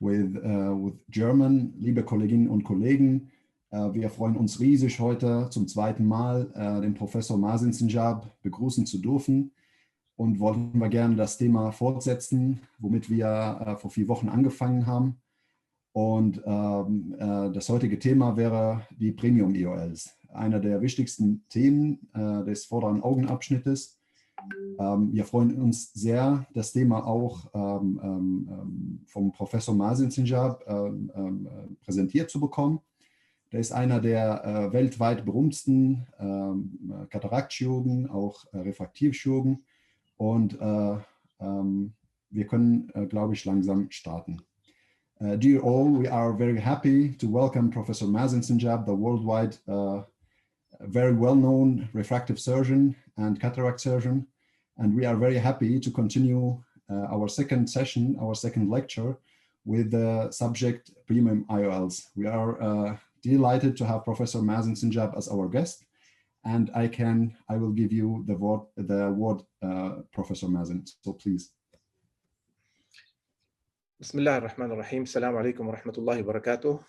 with German. Liebe Kolleginnen und Kollegen, wir freuen uns riesig, heute zum zweiten Mal den Professor Mazen Sinjab begrüßen zu dürfen und wollten wir gerne das Thema fortsetzen, womit wir vor 4 Wochen angefangen haben. Und das heutige Thema wäre die Premium-IOLs, einer der wichtigsten Themen des vorderen Augenabschnittes. Wir freuen uns sehr, das Thema auch vom Professor Mazen Sinjab präsentiert zu bekommen. Der ist einer der weltweit berühmtesten Kataraktchirurgen, auch Refraktivchirurgen. Und wir können, glaube ich, langsam starten. Dear all, we are very happy to welcome Professor Mazen Sinjab, the worldwide very well-known refractive surgeon and cataract surgeon. And we are very happy to continue our second session, our second lecture, with the subject Premium IOLs. We are delighted to have Professor Mazen Sinjab as our guest. And I will give you the word, Professor Mazen. So please. Bismillah ar-Rahman ar-Rahim. Assalamu alaikum wa rahmatullahi wa barakatuh.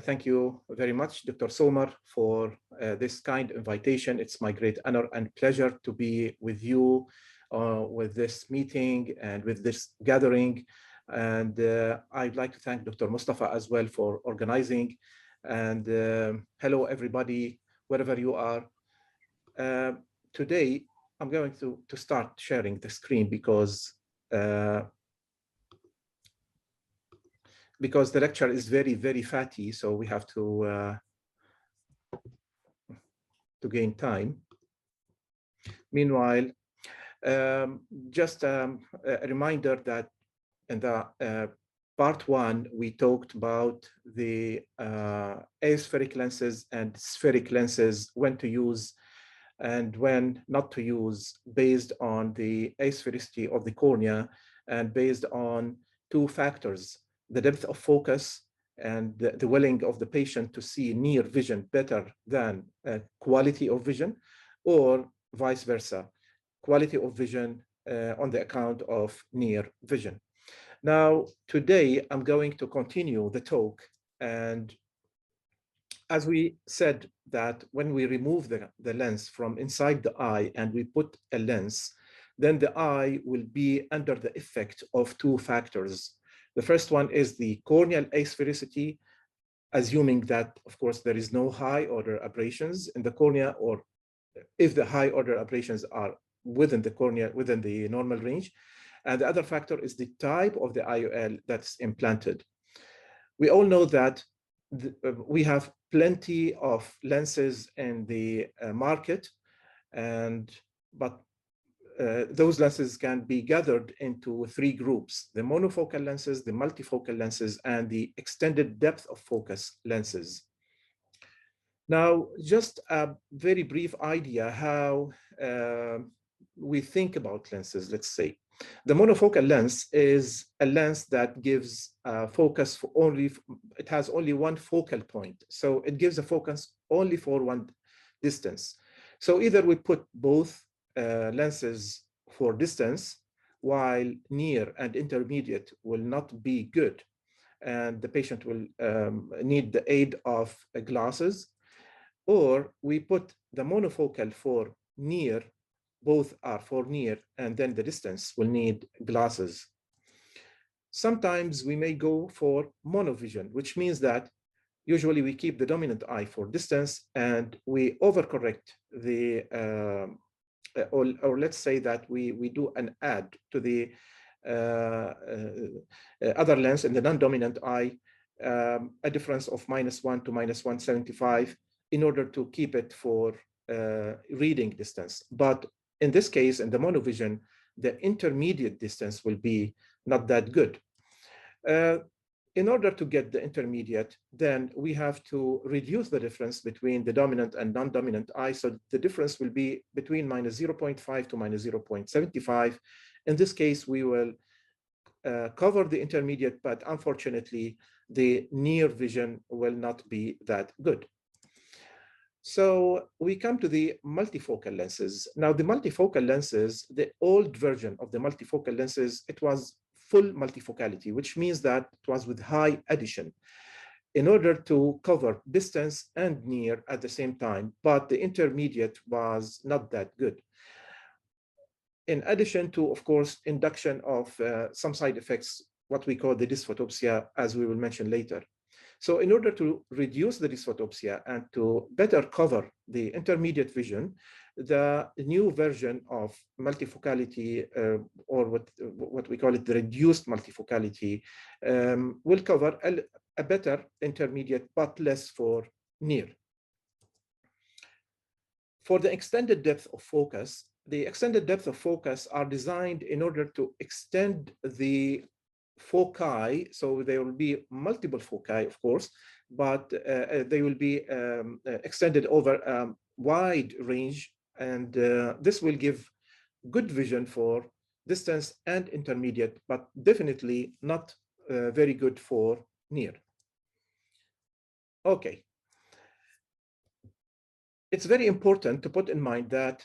Thank you very much, Dr. Somar, for this kind invitation. It's my great honor and pleasure to be with you with this meeting and with this gathering. And I'd like to thank Dr. Mustafa as well for organizing. And hello, everybody, wherever you are. Today, I'm going to start sharing the screen because the lecture is very, very fatty, so we have to gain time. Meanwhile, just a reminder that in the part 1, we talked about the aspheric lenses and spheric lenses, when to use and when not to use, based on the asphericity of the cornea and based on 2 factors: the depth of focus and the willing of the patient to see near vision better than quality of vision, or vice versa, quality of vision on the account of near vision. Now, today, I'm going to continue the talk. And as we said that when we remove the lens from inside the eye and we put a lens, then the eye will be under the effect of 2 factors. The first one is the corneal asphericity, assuming that, of course, there is no high order aberrations in the cornea, or if the high order aberrations are within the cornea, within the normal range. And the other factor is the type of the IOL that's implanted. We all know that we have plenty of lenses in the market, but those lenses can be gathered into 3 groups: the monofocal lenses, the multifocal lenses, and the extended depth of focus lenses. Now, just a very brief idea how we think about lenses, let's say. The monofocal lens is a lens that gives focus for it has only one focal point. So it gives a focus only for one distance. So either we put both lenses for distance, while near and intermediate will not be good, and the patient will need the aid of glasses, or we put the monofocal for near, both are for near, and then the distance will need glasses. Sometimes we may go for monovision, which means that usually we keep the dominant eye for distance and we overcorrect the or let's say that we do an add to the other lens in the non-dominant eye, a difference of -1 to -175, in order to keep it for reading distance. But in this case, in the monovision, the intermediate distance will be not that good. In order to get the intermediate, then we have to reduce the difference between the dominant and non-dominant eye. So the difference will be between -0.5 to -0.75. In this case, we will cover the intermediate, but unfortunately, the near vision will not be that good. So we come to the multifocal lenses. Now, the multifocal lenses, the old version of the multifocal lenses, it was full multifocality, which means that it was with high addition in order to cover distance and near at the same time, but the intermediate was not that good. In addition to, of course, induction of some side effects, what we call the dysphotopsia, as we will mention later. So in order to reduce the dysphotopsia and to better cover the intermediate vision, the new version of multifocality, or what we call it, the reduced multifocality, will cover a better intermediate, but less for near. For the extended depth of focus, the extended depth of focus are designed in order to extend the foci. So there will be multiple foci, of course, but they will be extended over a wide range, and this will give good vision for distance and intermediate, but definitely not very good for near. Okay. It's very important to put in mind that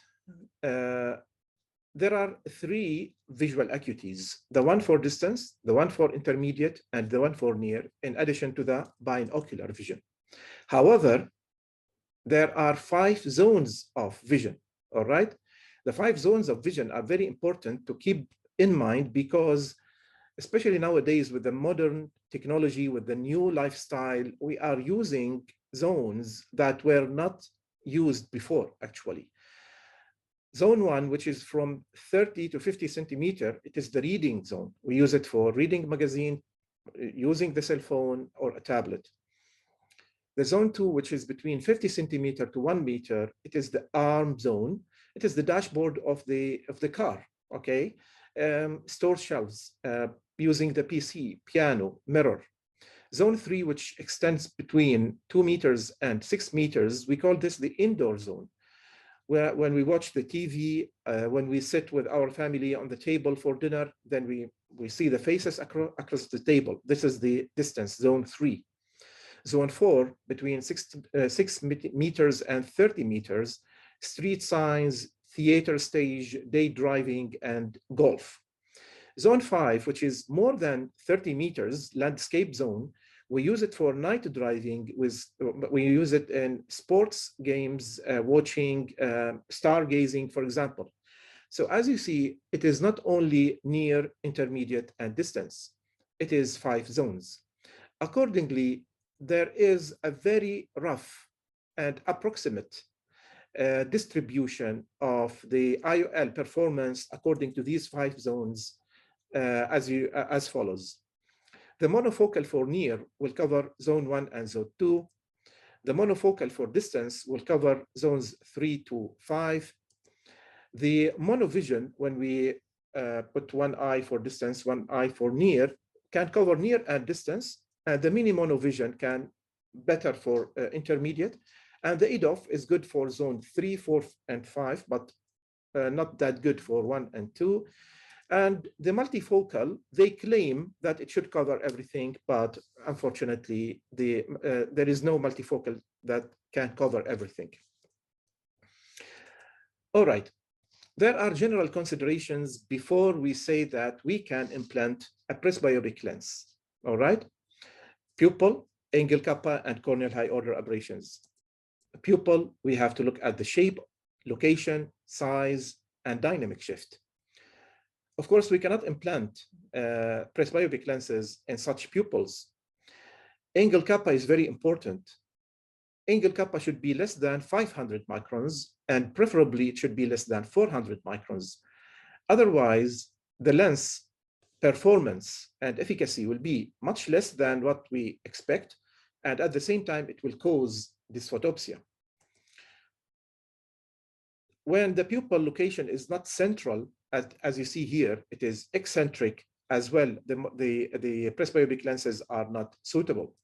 there are three visual acuities: the one for distance, the one for intermediate, and the one for near, in addition to the binocular vision. However, there are 5 zones of vision, all right? The 5 zones of vision are very important to keep in mind, because especially nowadays with the modern technology, with the new lifestyle, we are using zones that were not used before, actually. Zone 1, which is from 30 to 50 centimeter, it is the reading zone. We use it for reading magazine, using the cell phone or a tablet. The zone 2, which is between 50 centimeter to 1 meter, it is the arm zone. It is the dashboard of the car, okay? Store shelves, using the PC, piano, mirror. Zone 3, which extends between 2 meters and 6 meters, we call this the indoor zone, where when we watch the TV, when we sit with our family on the table for dinner, then we see the faces across the table. This is the distance, zone 3. Zone 4, between 6 meters and 30 meters, street signs, theater stage, day driving, and golf. Zone 5, which is more than 30 meters, landscape zone, we use it for night driving. We use it in sports games, watching, stargazing, for example. So as you see, it is not only near, intermediate, and distance. It is 5 zones. Accordingly, there is a very rough and approximate distribution of the IOL performance according to these 5 zones as follows. The monofocal for near will cover zone 1 and zone 2. The monofocal for distance will cover zones 3 to 5. The monovision, when we put one eye for distance, one eye for near, can cover near and distance, and the mini monovision can better for intermediate, and the EDOF is good for zone 3, 4, and 5, but not that good for 1 and 2. And the multifocal, they claim that it should cover everything, but unfortunately, there is no multifocal that can cover everything. All right, there are general considerations before we say that we can implant a presbyopic lens. All right, pupil, angle kappa, and corneal high order aberrations. Pupil, we have to look at the shape, location, size, and dynamic shift. Of course, we cannot implant presbyopic lenses in such pupils. Angle kappa is very important. Angle kappa should be less than 500 microns, and preferably it should be less than 400 microns. Otherwise, the lens performance and efficacy will be much less than what we expect, and at the same time, it will cause dysphotopsia. When the pupil location is not central, as you see here, it is eccentric as well, the presbyopic lenses are not suitable.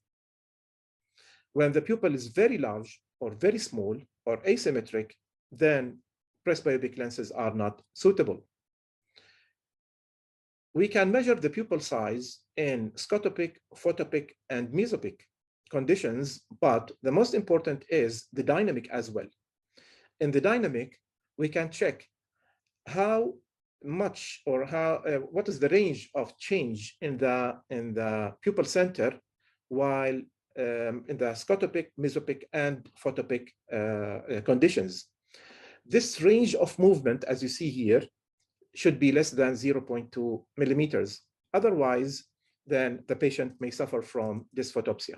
When the pupil is very large or very small or asymmetric, then presbyopic lenses are not suitable. We can measure the pupil size in scotopic, photopic, and mesopic conditions, but the most important is the dynamic as well. In the dynamic, we can check how much or how what is the range of change in the pupil center while in the scotopic, mesopic, and photopic conditions. This range of movement, as you see here, should be less than 0.2 millimeters. Otherwise, then the patient may suffer from dysphotopsia.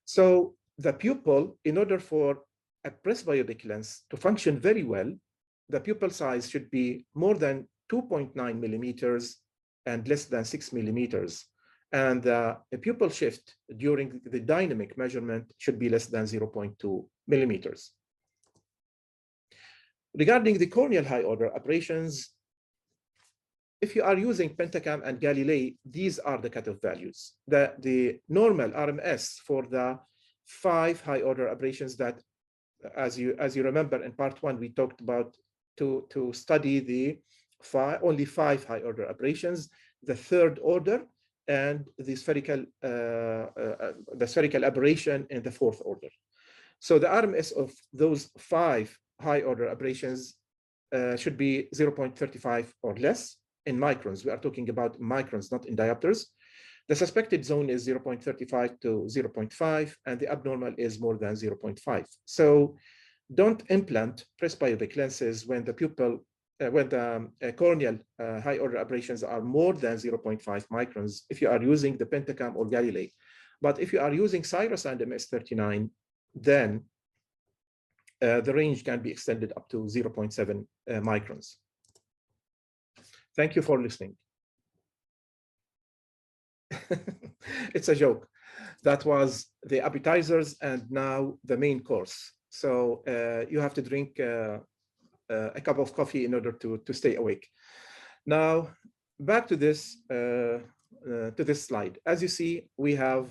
So the pupil, in order for a presbyopic lens to function very well, the pupil size should be more than 2.9 millimeters and less than 6 millimeters. And the pupil shift during the dynamic measurement should be less than 0.2 millimeters. Regarding the corneal high order aberrations, if you are using Pentacam and Galilei, these are the cutoff values. The normal RMS for the 5 high order aberrations that, as you remember in part 1, we talked about to study the only 5 high order aberrations, the 3rd order, and the spherical aberration in the 4th order. So the RMS of those 5 high order aberrations should be 0.35 or less in microns. We are talking about microns, not in diopters. The suspected zone is 0.35 to 0.5, and the abnormal is more than 0.5. So don't implant presbyopic lenses when the pupil, when the corneal high order aberrations are more than 0.5 microns if you are using the Pentacam or Galilei. But if you are using Cyrus and MS39, then the range can be extended up to 0.7 microns. Thank you for listening. It's a joke. That was the appetizers and now the main course. So you have to drink a cup of coffee in order to stay awake. Now, back to this slide. As you see, we have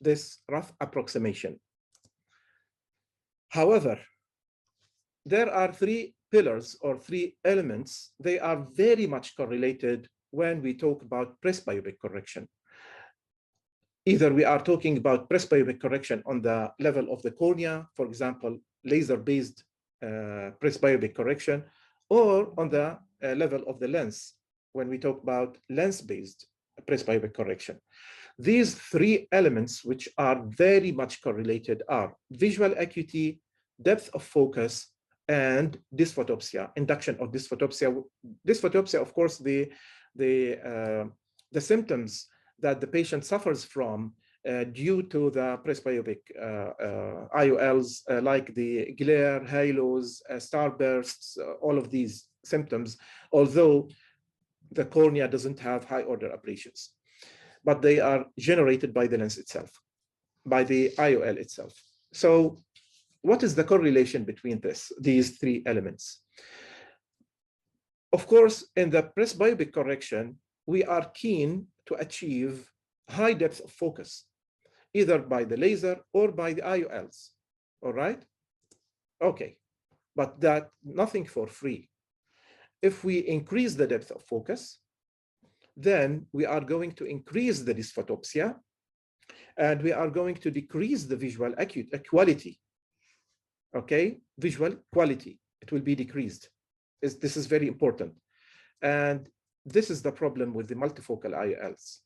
this rough approximation. However, there are 3 pillars or 3 elements. They are very much correlated when we talk about presbyopic correction. Either we are talking about presbyopic correction on the level of the cornea, for example, laser-based presbyopic correction, or on the level of the lens, when we talk about lens-based presbyopic correction. These 3 elements, which are very much correlated, are visual acuity, depth of focus, and dysphotopsia, induction of dysphotopsia. Dysphotopsia, of course, the symptoms that the patient suffers from due to the presbyopic IOLs, like the glare, halos, starbursts, all of these symptoms, although the cornea doesn't have high order aberrations, but they are generated by the lens itself, by the IOL itself. So what is the correlation between these 3 elements? Of course, in the presbyopic correction, we are keen to achieve high depth of focus, either by the laser or by the IOLs, all right? Okay, but that nothing for free. If we increase the depth of focus, then we are going to increase the dysphotopsia, and we are going to decrease the visual quality. Okay, visual quality, it will be decreased. This is very important. And this is the problem with the multifocal IOLs.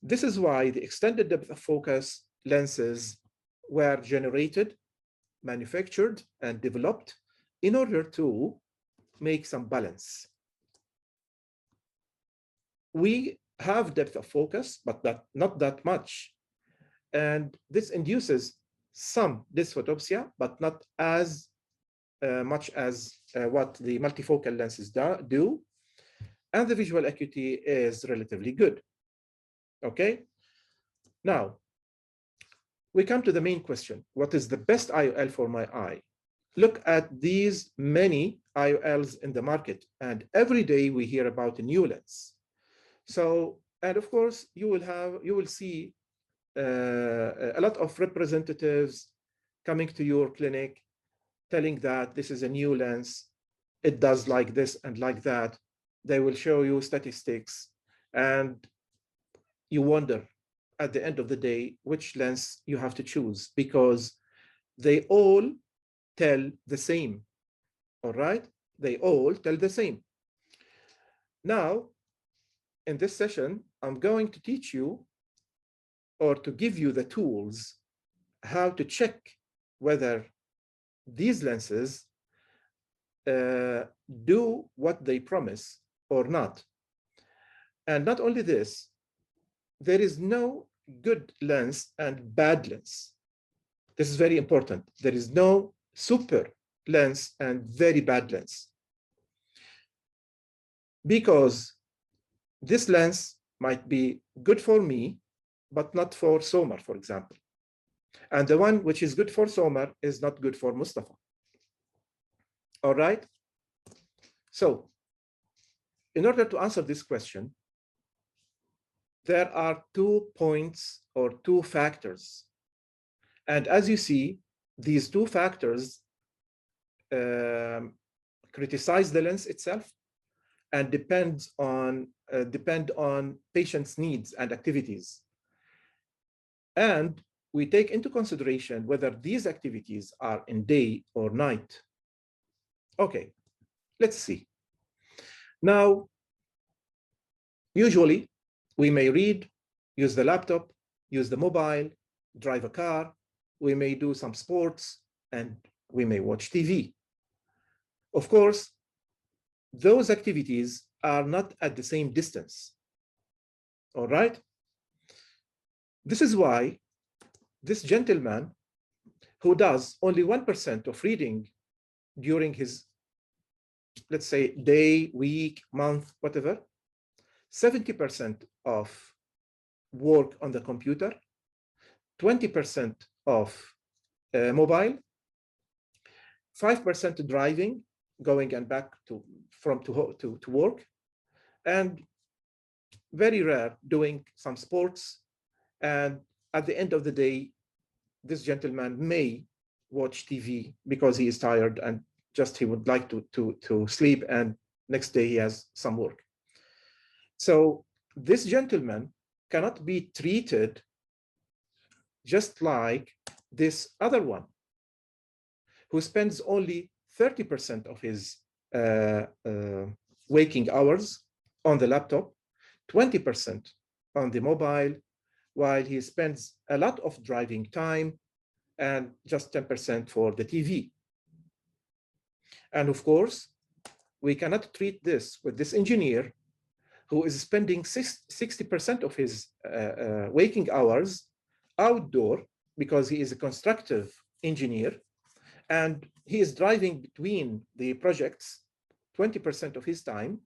This is why the extended depth of focus lenses were generated, manufactured, and developed in order to make some balance. We have depth of focus, but not that much. And this induces some dysphotopsia, but not as much as what the multifocal lenses do. And the visual acuity is relatively good. Okay? Now, we come to the main question. What is the best IOL for my eye? Look at these many IOLs in the market, and every day we hear about a new lens. So, and of course, you will see a lot of representatives coming to your clinic telling that this is a new lens, it does like this and like that. They will show you statistics, and you wonder at the end of the day which lens you have to choose, because they all tell the same. All right, they all tell the same. Now, in this session, I'm going to teach you or to give you the tools how to check whether these lenses do what they promise or not. And not only this, there is no good lens and bad lens. This is very important. There is no super lens and very bad lens. Because this lens might be good for me, but not for Somer, for example. And the one which is good for Somer is not good for Mustafa. All right? So, in order to answer this question, there are 2 points or 2 factors. And as you see, these 2 factors criticize the lens itself and depend on patients' needs and activities. And we take into consideration whether these activities are in day or night. Okay, let's see. Now, usually we may read, use the laptop, use the mobile, drive a car, we may do some sports, and we may watch TV. Of course, those activities are not at the same distance. All right? This is why this gentleman who does only 1% of reading during his, let's say, day, week, month, whatever, 70% of work on the computer, 20% of mobile, 5% driving, going and back to work, and very rare doing some sports. And at the end of the day, this gentleman may watch TV because he is tired and just he would like to sleep, and next day he has some work. So this gentleman cannot be treated just like this other one who spends only 30% of his waking hours on the laptop, 20% on the mobile, while he spends a lot of driving time and just 10% for the TV. And of course, we cannot treat this with this engineer who is spending 60% of his waking hours outdoor because he is a constructive engineer, and he is driving between the projects 20% of his time.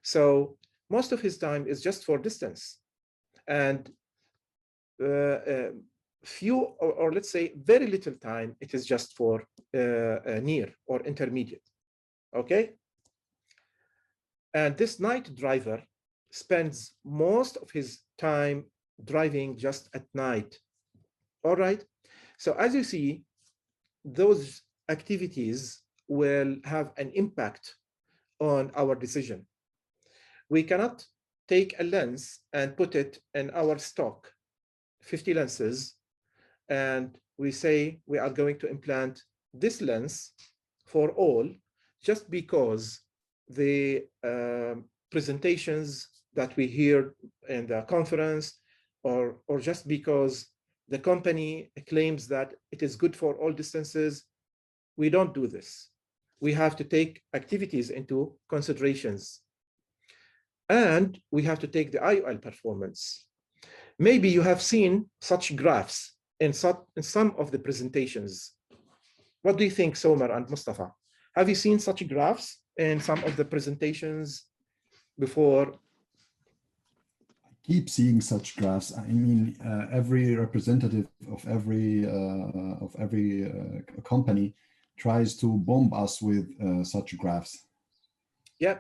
So most of his time is just for distance, and few or let's say very little time it is just for near or intermediate. Okay, and this night driver spends most of his time driving just at night. All right, so as you see, those activities will have an impact on our decision. We cannot take a lens and put it in our stock, 50 lenses, and we say we are going to implant this lens for all just because the presentations that we hear in the conference, or just because the company claims that it is good for all distances. We don't do this. We have to take activities into considerations. And we have to take the IOL performance. Maybe you have seen such graphs in some of the presentations. What do you think, Somer and Mustafa? Have you seen such graphs in some of the presentations before? Keep seeing such graphs. I mean, every representative of every company tries to bomb us with such graphs. Yeah.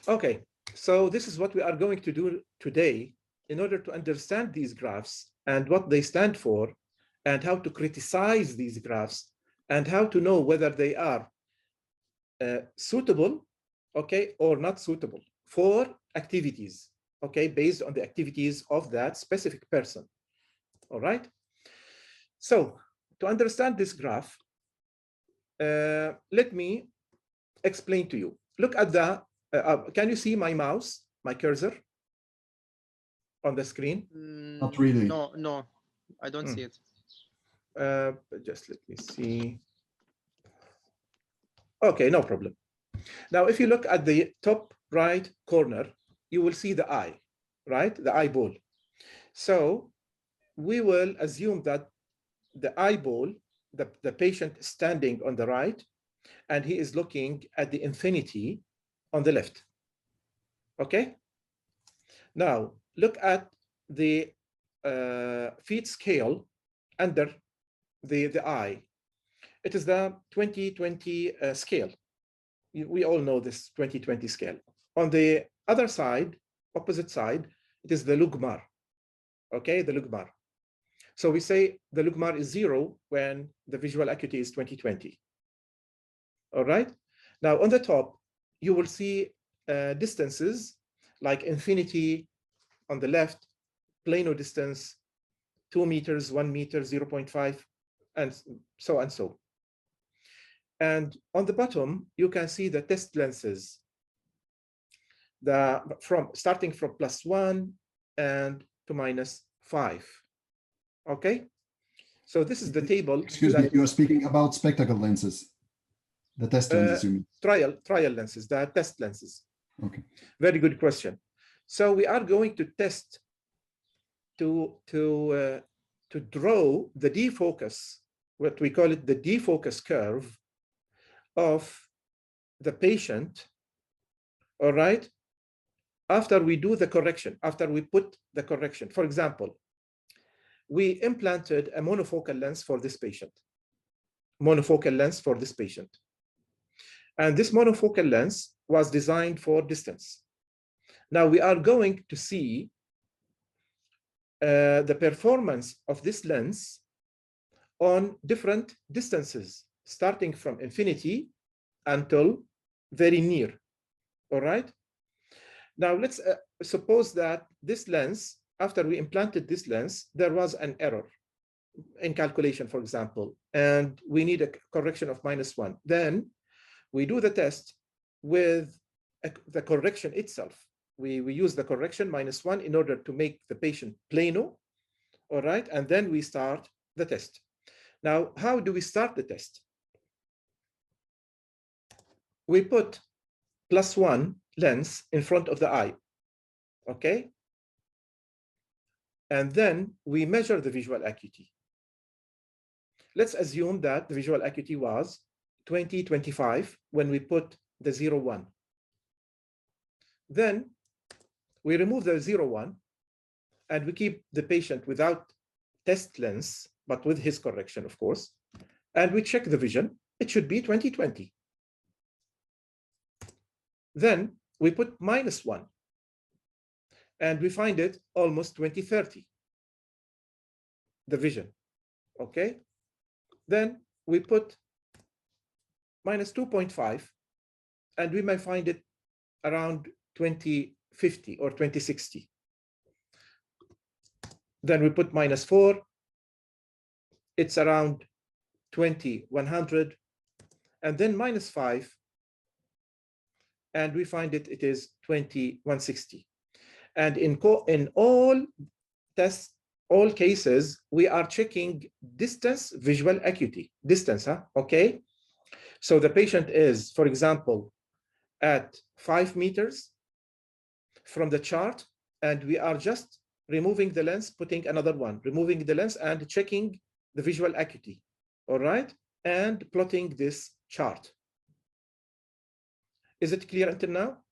Okay. So this is what we are going to do today in order to understand these graphs and what they stand for, and how to criticize these graphs, and how to know whether they are suitable, okay, or not suitable for activities. Okay, based on the activities of that specific person. All right. So to understand this graph, let me explain to you. Look at the Can you see my mouse, my cursor on the screen? Not really. No, I don't see it. Just let me see. Okay, no problem. Now, if you look at the top right corner, you will see the eye, right? The eyeball. So we will assume that the eyeball, the patient is standing on the right, and he is looking at the infinity on the left. Okay? Now, look at the feet scale under the eye. It is the 20/20 scale. We all know this 20/20 scale. On the other side, opposite side, it is the lugmar. Okay, the lugmar. So we say the lugmar is 0 when the visual acuity is 20/20. All right. Now on the top, you will see distances like infinity on the left, plano distance, 2 meters, 1 meter, 0.5, and so and so. And on the bottom, you can see the test lenses, starting from +1 and to -5. Okay, so this is the table. Excuse me, you are speaking about spectacle lenses, the test lenses, you mean? Trial lenses, the test lenses. Okay. Very good question. So we are going to test to draw the defocus, what we call it the defocus curve of the patient, all right, after we do the correction, after we put the correction. For example, we implanted a monofocal lens for this patient. Monofocal lens for this patient. And this monofocal lens was designed for distance. Now we are going to see the performance of this lens on different distances, starting from infinity until very near. All right. Now let's suppose that this lens, after we implanted this lens, there was an error in calculation, for example, and we need a correction of -1. Then we do the test with the correction itself. We use the correction -1 in order to make the patient plano, all right? And then we start the test. Now, how do we start the test? We put +1 lens in front of the eye, okay? And then we measure the visual acuity. Let's assume that the visual acuity was 20/25 when we put the 0/1. Then we remove the 0/1 and we keep the patient without test lens, but with his correction, of course, and we check the vision. It should be 20/20. Then we put -1 and we find it almost 20/30, the vision, okay? Then we put -2.5 and we may find it around 20/50 or 20/60. Then we put -4, it's around 20/100, and then -5, and we find it is 20/160. And in all tests, all cases, we are checking distance visual acuity. Distance, huh? Okay. So the patient is, for example, at 5 meters from the chart, and we are just removing the lens, putting another one, removing the lens and checking the visual acuity, all right? And plotting this chart. Is it clear until now?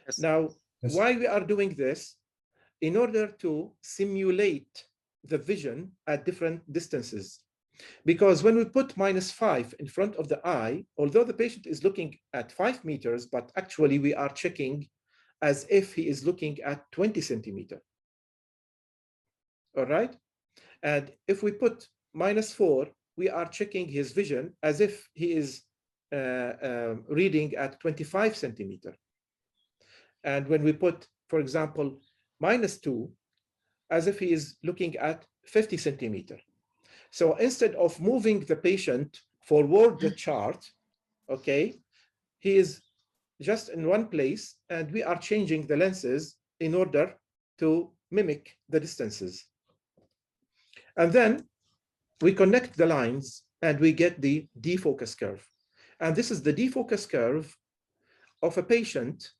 Yes. Now, Yes. why we are doing this? In order to simulate the vision at different distances. Because when we put -5 in front of the eye, although the patient is looking at 5 meters, but actually we are checking as if he is looking at 20 centimeters. All right? And if we put -4, we are checking his vision as if he is reading at 25 centimeters. And when we put, for example, -2, as if he is looking at 50 centimeters. So instead of moving the patient forward the chart, okay, he is just in one place, and we are changing the lenses in order to mimic the distances. And then we connect the lines and we get the defocus curve. And this is the defocus curve of a patient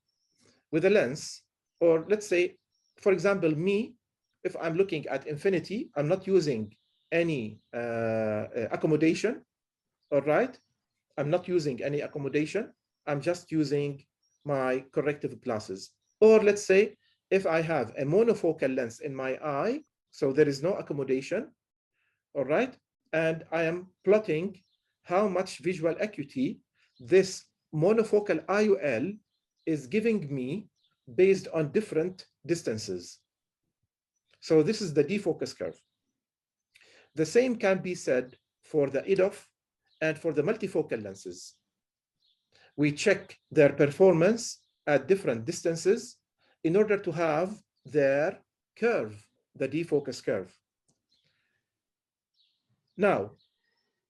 with a lens, or let's say, for example, me, if I'm looking at infinity, I'm not using any accommodation, all right? I'm not using any accommodation. I'm just using my corrective glasses. Or let's say, if I have a monofocal lens in my eye, so there is no accommodation, all right? And I am plotting how much visual acuity this monofocal IOL is giving me based on different distances. So this is the defocus curve. The same can be said for the EDOF and for the multifocal lenses. We check their performance at different distances in order to have their curve, the defocus curve. Now,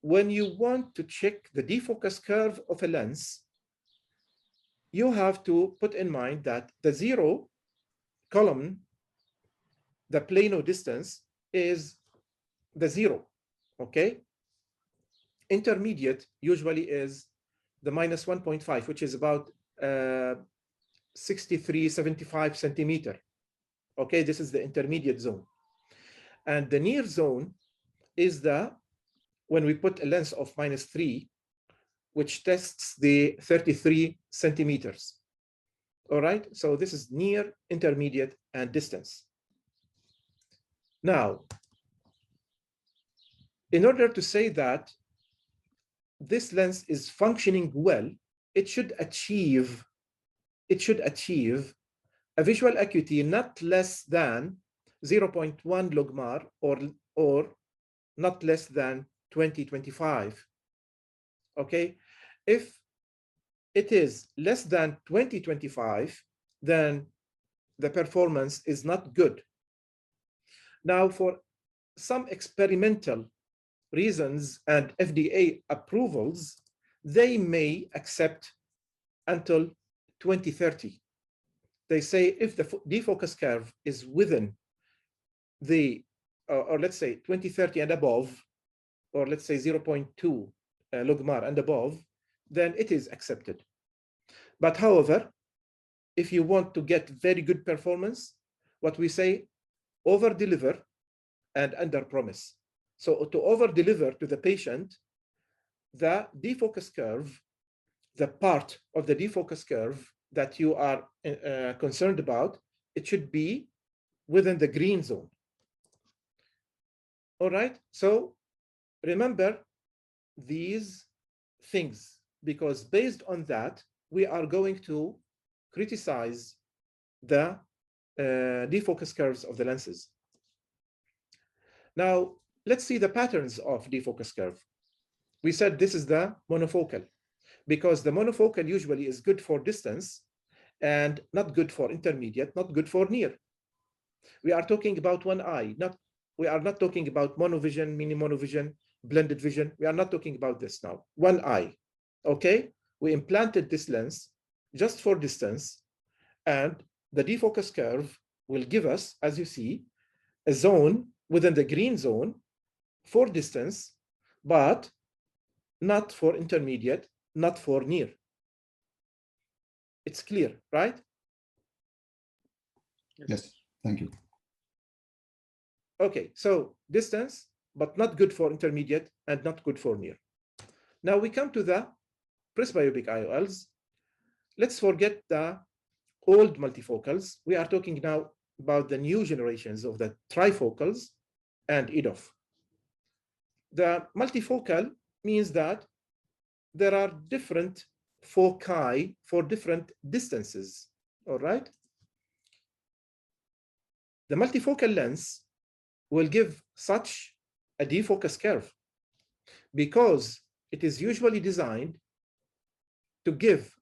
when you want to check the defocus curve of a lens, you have to put in mind that the zero column, the plano distance, is the zero, okay? Intermediate usually is the minus 1.5, which is about 63-75 centimeter. Okay, this is the intermediate zone. And the near zone is the, when we put a lens of -3, which tests the 33 centimeters. All right, so this is near, intermediate, and distance. Now, in order to say that this lens is functioning well, it should achieve a visual acuity not less than 0.1 logmar or not less than 20/25. Okay, if it is less than 20/25, then the performance is not good. Now, for some experimental reasons and FDA approvals, they may accept until 2030. They say if the defocus curve is within the, or let's say 2030 and above, or let's say 0.2 logmar and above, then it is accepted. But however, if you want to get very good performance, what we say, over-deliver and under-promise. So to over-deliver to the patient, the defocus curve, the part of the defocus curve that you are concerned about, it should be within the green zone. All right, so remember these things, because based on that, we are going to criticize the defocus curves of the lenses. Now, let's see the patterns of defocus curve. We said this is the monofocal, because the monofocal usually is good for distance and not good for intermediate, not good for near. We are talking about one eye, we are not talking about monovision, mini monovision, blended vision. We are not talking about this now. One eye, okay? We implanted this lens just for distance, and the defocus curve will give us, as you see, a zone within the green zone for distance, but not for intermediate, not for near. It's clear, right? Yes, thank you. Okay, so distance, but not good for intermediate and not good for near. Now we come to the presbyopic IOLs. Let's forget the old multifocals. We are talking now about the new generations of the trifocals and EDOF. The multifocal means that there are different foci for different distances, all right? The multifocal lens will give such a defocus curve because it is usually designed to give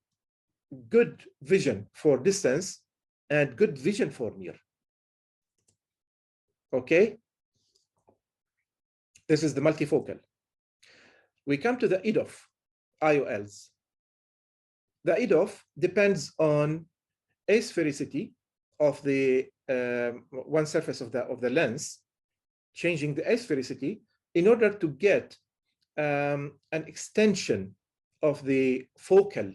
good vision for distance and good vision for near. Okay? This is the multifocal. We come to the EDOF IOLs. the EDOF depends on asphericity of the one surface of the lens, changing the asphericity in order to get an extension of the focal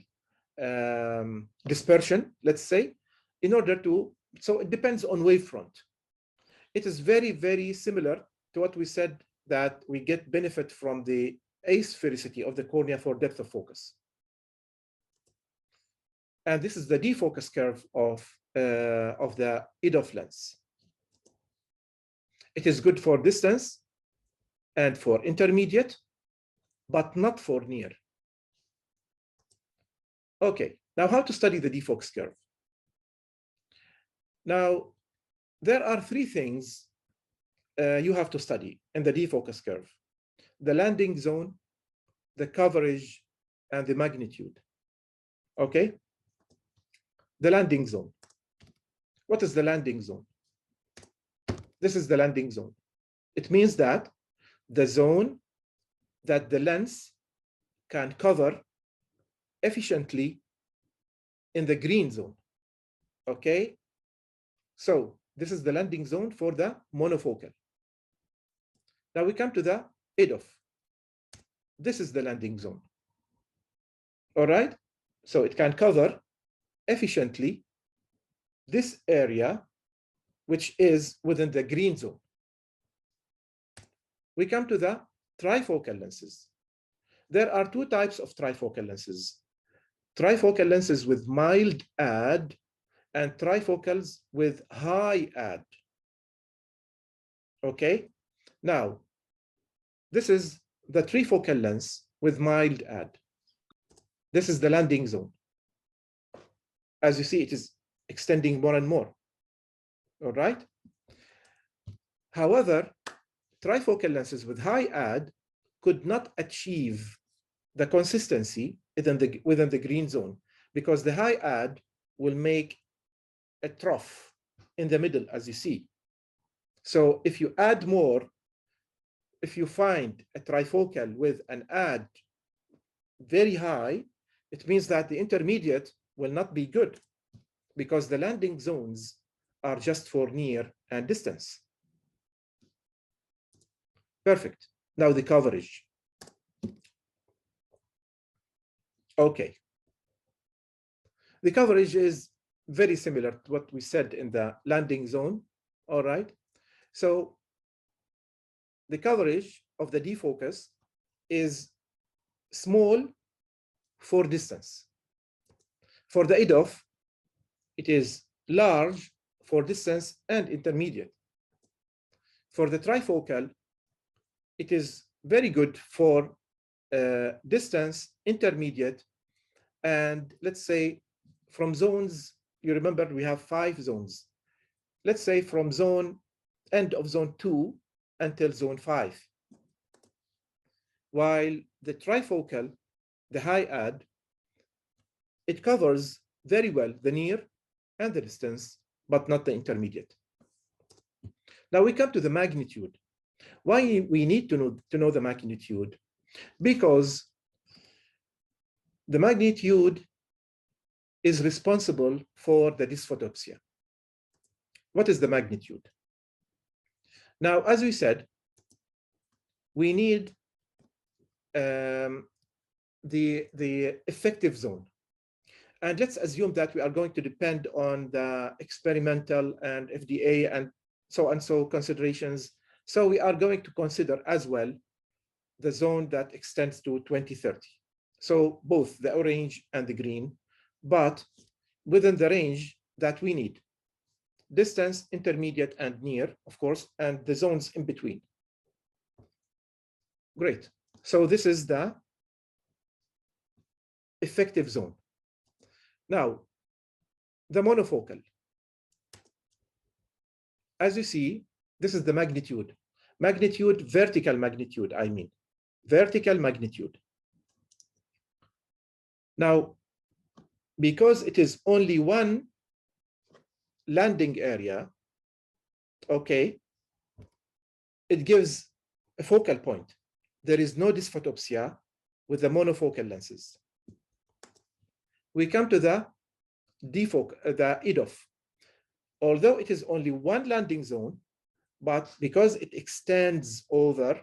dispersion, let's say, in order to, so it depends on wavefront. It is very, very similar to what we said, that we get benefit from the asphericity of the cornea for depth of focus. And this is the defocus curve of the EDOF lens. It is good for distance and for intermediate, but not for near. Okay, now how to study the defocus curve? Now, there are three things you have to study in the defocus curve: the landing zone, the coverage, and the magnitude. Okay? The landing zone. What is the landing zone? This is the landing zone. It means that the zone that the lens can cover efficiently in the green zone. Okay? So this is the landing zone for the monofocal. Now we come to the EDOF. This is the landing zone. All right? So it can cover efficiently this area, which is within the green zone. We come to the trifocal lenses. There are two types of trifocal lenses: trifocal lenses with mild add and trifocals with high add. Okay? Now, this is the trifocal lens with mild add. This is the landing zone. As you see, it is extending more and more. All right? However, trifocal lenses with high add could not achieve the consistency within the green zone, because the high add will make a trough in the middle, as you see. So if you add more, if you find a trifocal with an add very high, it means that the intermediate will not be good, because the landing zones are just for near and distance. Perfect. Now the coverage. Okay. The coverage is very similar to what we said in the landing zone. All right. So the coverage of the defocus is small for distance. For the EDOF, it is large for distance and intermediate. For the trifocal, it is very good for distance, intermediate, and let's say from zones, you remember we have 5 zones. Let's say from end of zone 2 until zone 5. While the trifocal, the high add, it covers very well the near and the distance, but not the intermediate. Now we come to the magnitude. Why we need to know the magnitude? Because the magnitude is responsible for the dysphotopsia. What is the magnitude? Now, as we said, we need the effective zone. And let's assume that we are going to depend on the experimental and FDA and so on considerations. So we are going to consider as well the zone that extends to 2030. So both the orange and the green, but within the range that we need. Distance, intermediate, and near, of course, and the zones in between. Great. So this is the effective zone. Now, the monofocal. As you see, this is the magnitude. Magnitude, vertical magnitude, I mean. Vertical magnitude. Now, because it is only one landing area, okay, it gives a focal point. There is no dysphotopsia with the monofocal lenses. we come to the the EDOF. Although it is only one landing zone, but because it extends over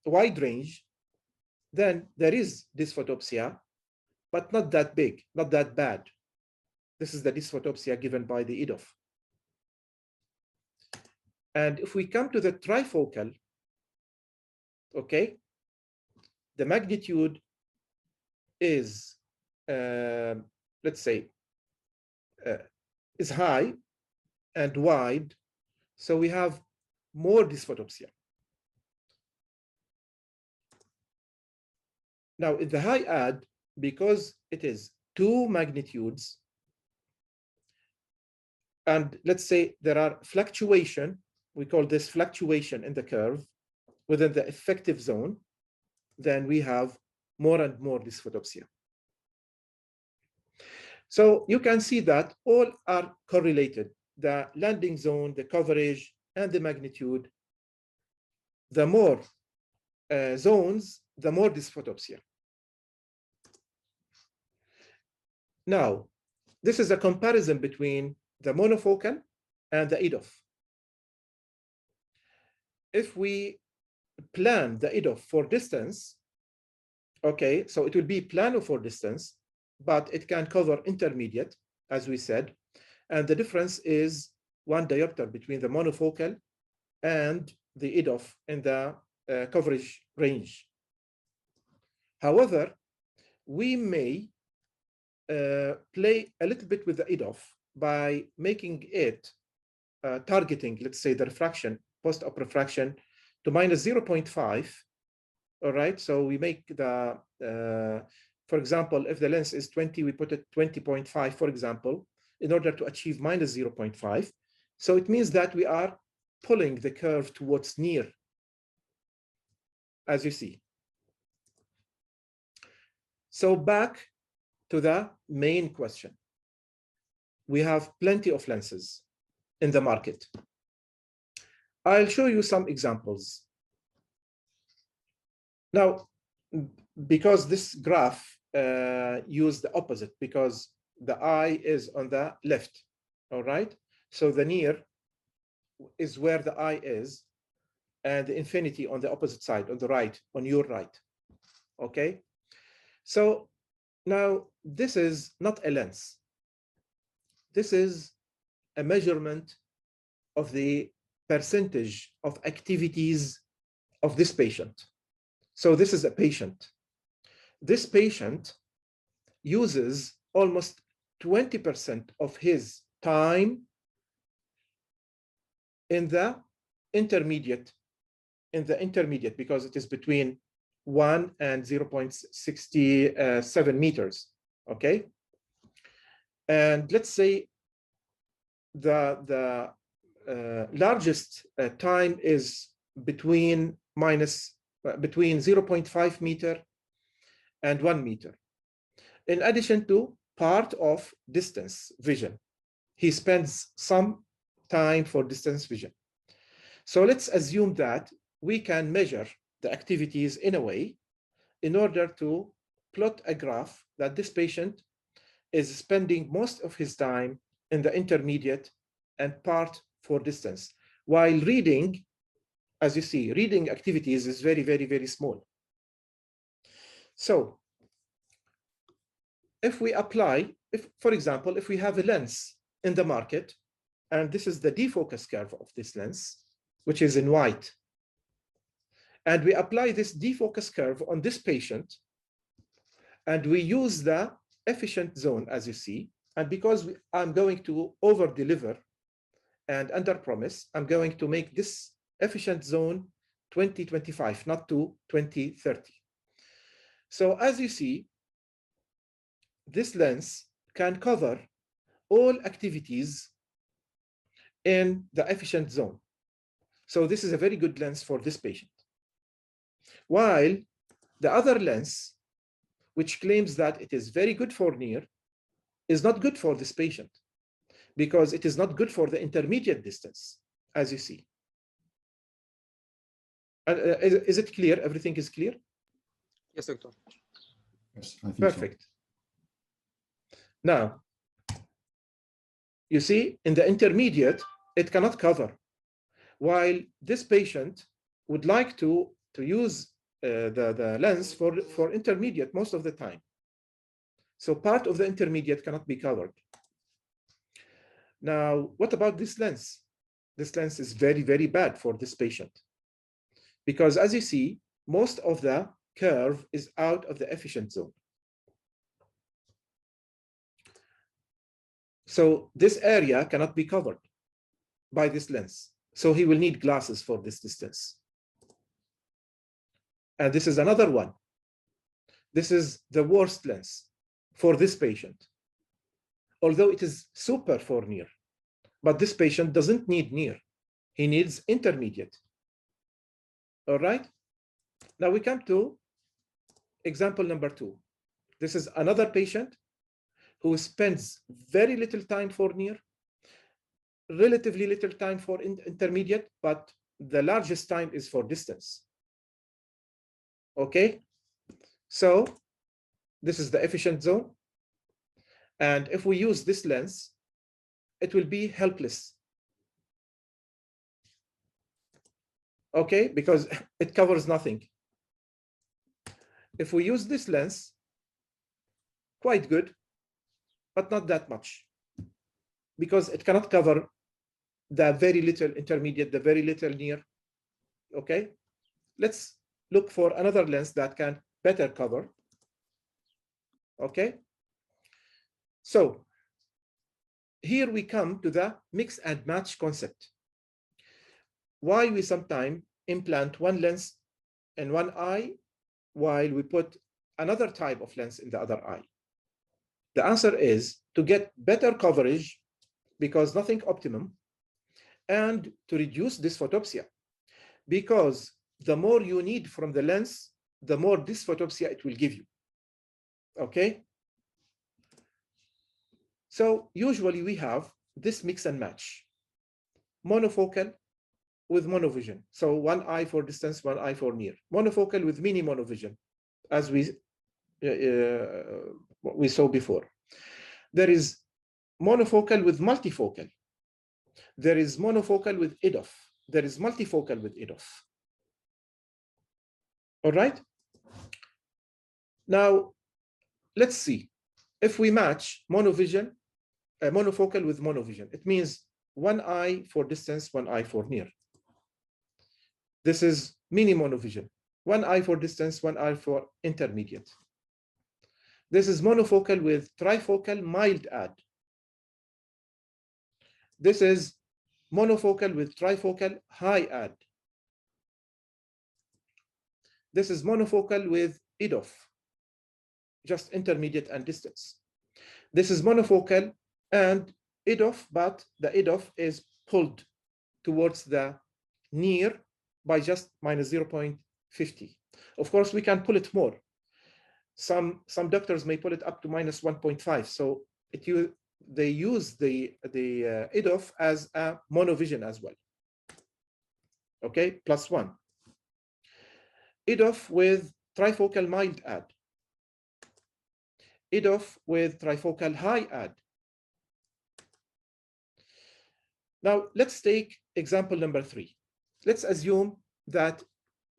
wide range, then there is dysphotopsia, but not that big, not that bad. This is the dysphotopsia given by the EDOF. And if we come to the trifocal, okay, the magnitude is, let's say, is high and wide, so we have more dysphotopsia. Now, in the high add, because it is two magnitudes, and let's say there are fluctuation, we call this fluctuation in the curve within the effective zone, then we have more and more dysphotopsia. So you can see that all are correlated. The landing zone, the coverage, and the magnitude. The more zones, the more dysphotopsia. Now, this is a comparison between the monofocal and the EDOF. If we plan the EDOF for distance, okay, so it will be plano for distance, but it can cover intermediate, as we said, and the difference is 1 diopter between the monofocal and the EDOF in the coverage range. However, we may play a little bit with the EDOF by making it targeting, let's say, the refraction, post-op refraction to minus 0.5. All right, so we make the, for example, if the lens is 20, we put it 20.5, for example, in order to achieve minus 0.5. So it means that we are pulling the curve towards near, as you see. So back to the main question. We have plenty of lenses in the market. I'll show you some examples. Now, because this graph used the opposite, because the eye is on the left, all right? So the near is where the eye is, and the infinity on the opposite side, on the right, on your right, okay? So now this is not a lens. This is a measurement of the percentage of activities of this patient. So this is a patient. This patient uses almost 20% of his time in the intermediate, because it is between 1 and 0.67 meters, okay? And let's say the largest time is between 0.5 meter and 1 meter. In addition to part of distance vision, he spends some time for distance vision. So let's assume that we can measure the activities in a way in order to plot a graph that this patient is spending most of his time in the intermediate and part for distance, while reading, as you see, reading activities is very, very, very small. So if we apply, for example, if we have a lens in the market, and this is the defocus curve of this lens, which is in white, and we apply this defocus curve on this patient, and we use the efficient zone, as you see, and because I'm going to over-deliver and under-promise, I'm going to make this efficient zone 2025, not to 2030. So as you see, this lens can cover all activities in the efficient zone. So this is a very good lens for this patient. While the other lens, which claims that it is very good for near, is not good for this patient because it is not good for the intermediate distance, as you see. Is it clear? Everything is clear? Yes, doctor. Yes, I think Perfect. so. Now, you see, in the intermediate, it cannot cover, while this patient would like to use the lens for intermediate most of the time. So part of the intermediate cannot be covered. Now, what about this lens? This lens is very, very bad for this patient, because as you see, most of the curve is out of the efficient zone. So this area cannot be covered by this lens. So he will need glasses for this distance. And this is another one. This is the worst lens for this patient, although it is super for near. But this patient doesn't need near. He needs intermediate. All right? Now we come to example number 2. This is another patient who spends very little time for near, relatively little time for intermediate, but the largest time is for distance. Okay? So this is the efficient zone. And if we use this lens, it will be helpless. Okay? Because it covers nothing. If we use this lens, quite good, but not that much, because it cannot cover the very little intermediate, the very little near. Okay? Let's look for another lens that can better cover. Okay? So here we come to the mix and match concept. Why we sometimes implant one lens in one eye while we put another type of lens in the other eye. The answer is to get better coverage, because nothing optimum, and to reduce dysphotopsia, because the more you need from the lens, the more dysphotopsia it will give you. Okay? So usually we have this mix and match, monofocal with monovision. So one eye for distance, one eye for near. Monofocal with mini monovision, as we saw before. There is monofocal with multifocal. There is monofocal with EDOF. There is multifocal with EDOF. All right? Now, let's see. If we match monovision, monofocal with monovision, it means one eye for distance, one eye for near. This is mini monovision. One eye for distance, one eye for intermediate. This is monofocal with trifocal mild add. This is monofocal with trifocal high add. This is monofocal with EDOF, just intermediate and distance. This is monofocal and EDOF, but the EDOF is pulled towards the near by just minus 0.50. Of course, we can pull it more. Some doctors may pull it up to minus 1.5. So they use the EDOF as a monovision as well. Okay, +1. EDOF with trifocal mild add. EDOF with trifocal high add. Now, let's take example number 3. Let's assume that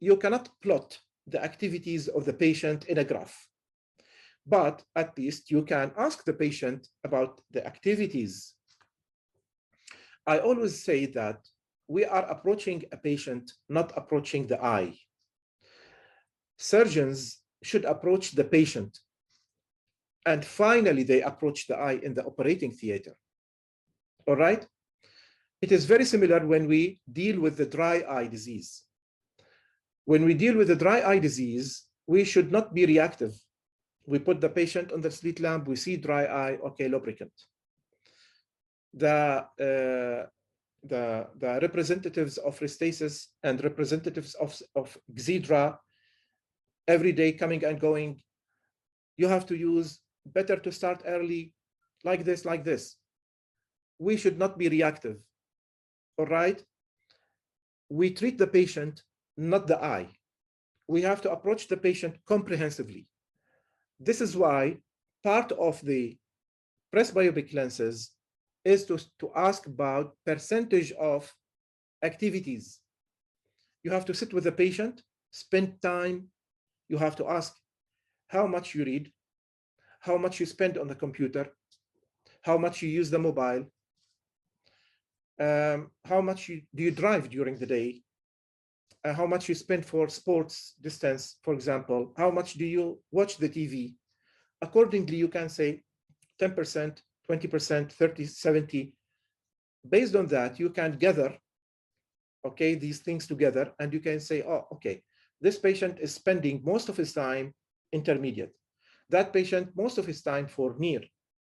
you cannot plot the activities of the patient in a graph, but at least you can ask the patient about the activities. I always say that we are approaching a patient, not approaching the eye. Surgeons should approach the patient, and finally they approach the eye in the operating theater. All right? It is very similar when we deal with the dry eye disease. When we deal with the dry eye disease, we should not be reactive. We put the patient on the slit lamp, we see dry eye, okay, lubricant. The representatives of restasis and representatives of Xidra, every day coming and going, you have to use, better to start early, like this, like this. We should not be reactive. All right? We treat the patient, not the eye. We have to approach the patient comprehensively. This is why part of the presbyopic lenses is to ask about percentage of activities. You have to sit with the patient, spend time. You have to ask how much you read, how much you spend on the computer, how much you use the mobile, how much do you drive during the day, how much you spend for sports distance, for example, how much do you watch the TV. Accordingly, you can say 10%, 20%, 30, 70. Based on that, you can gather, okay, these things together, and you can say, oh, okay, this patient is spending most of his time intermediate. That patient, most of his time for near.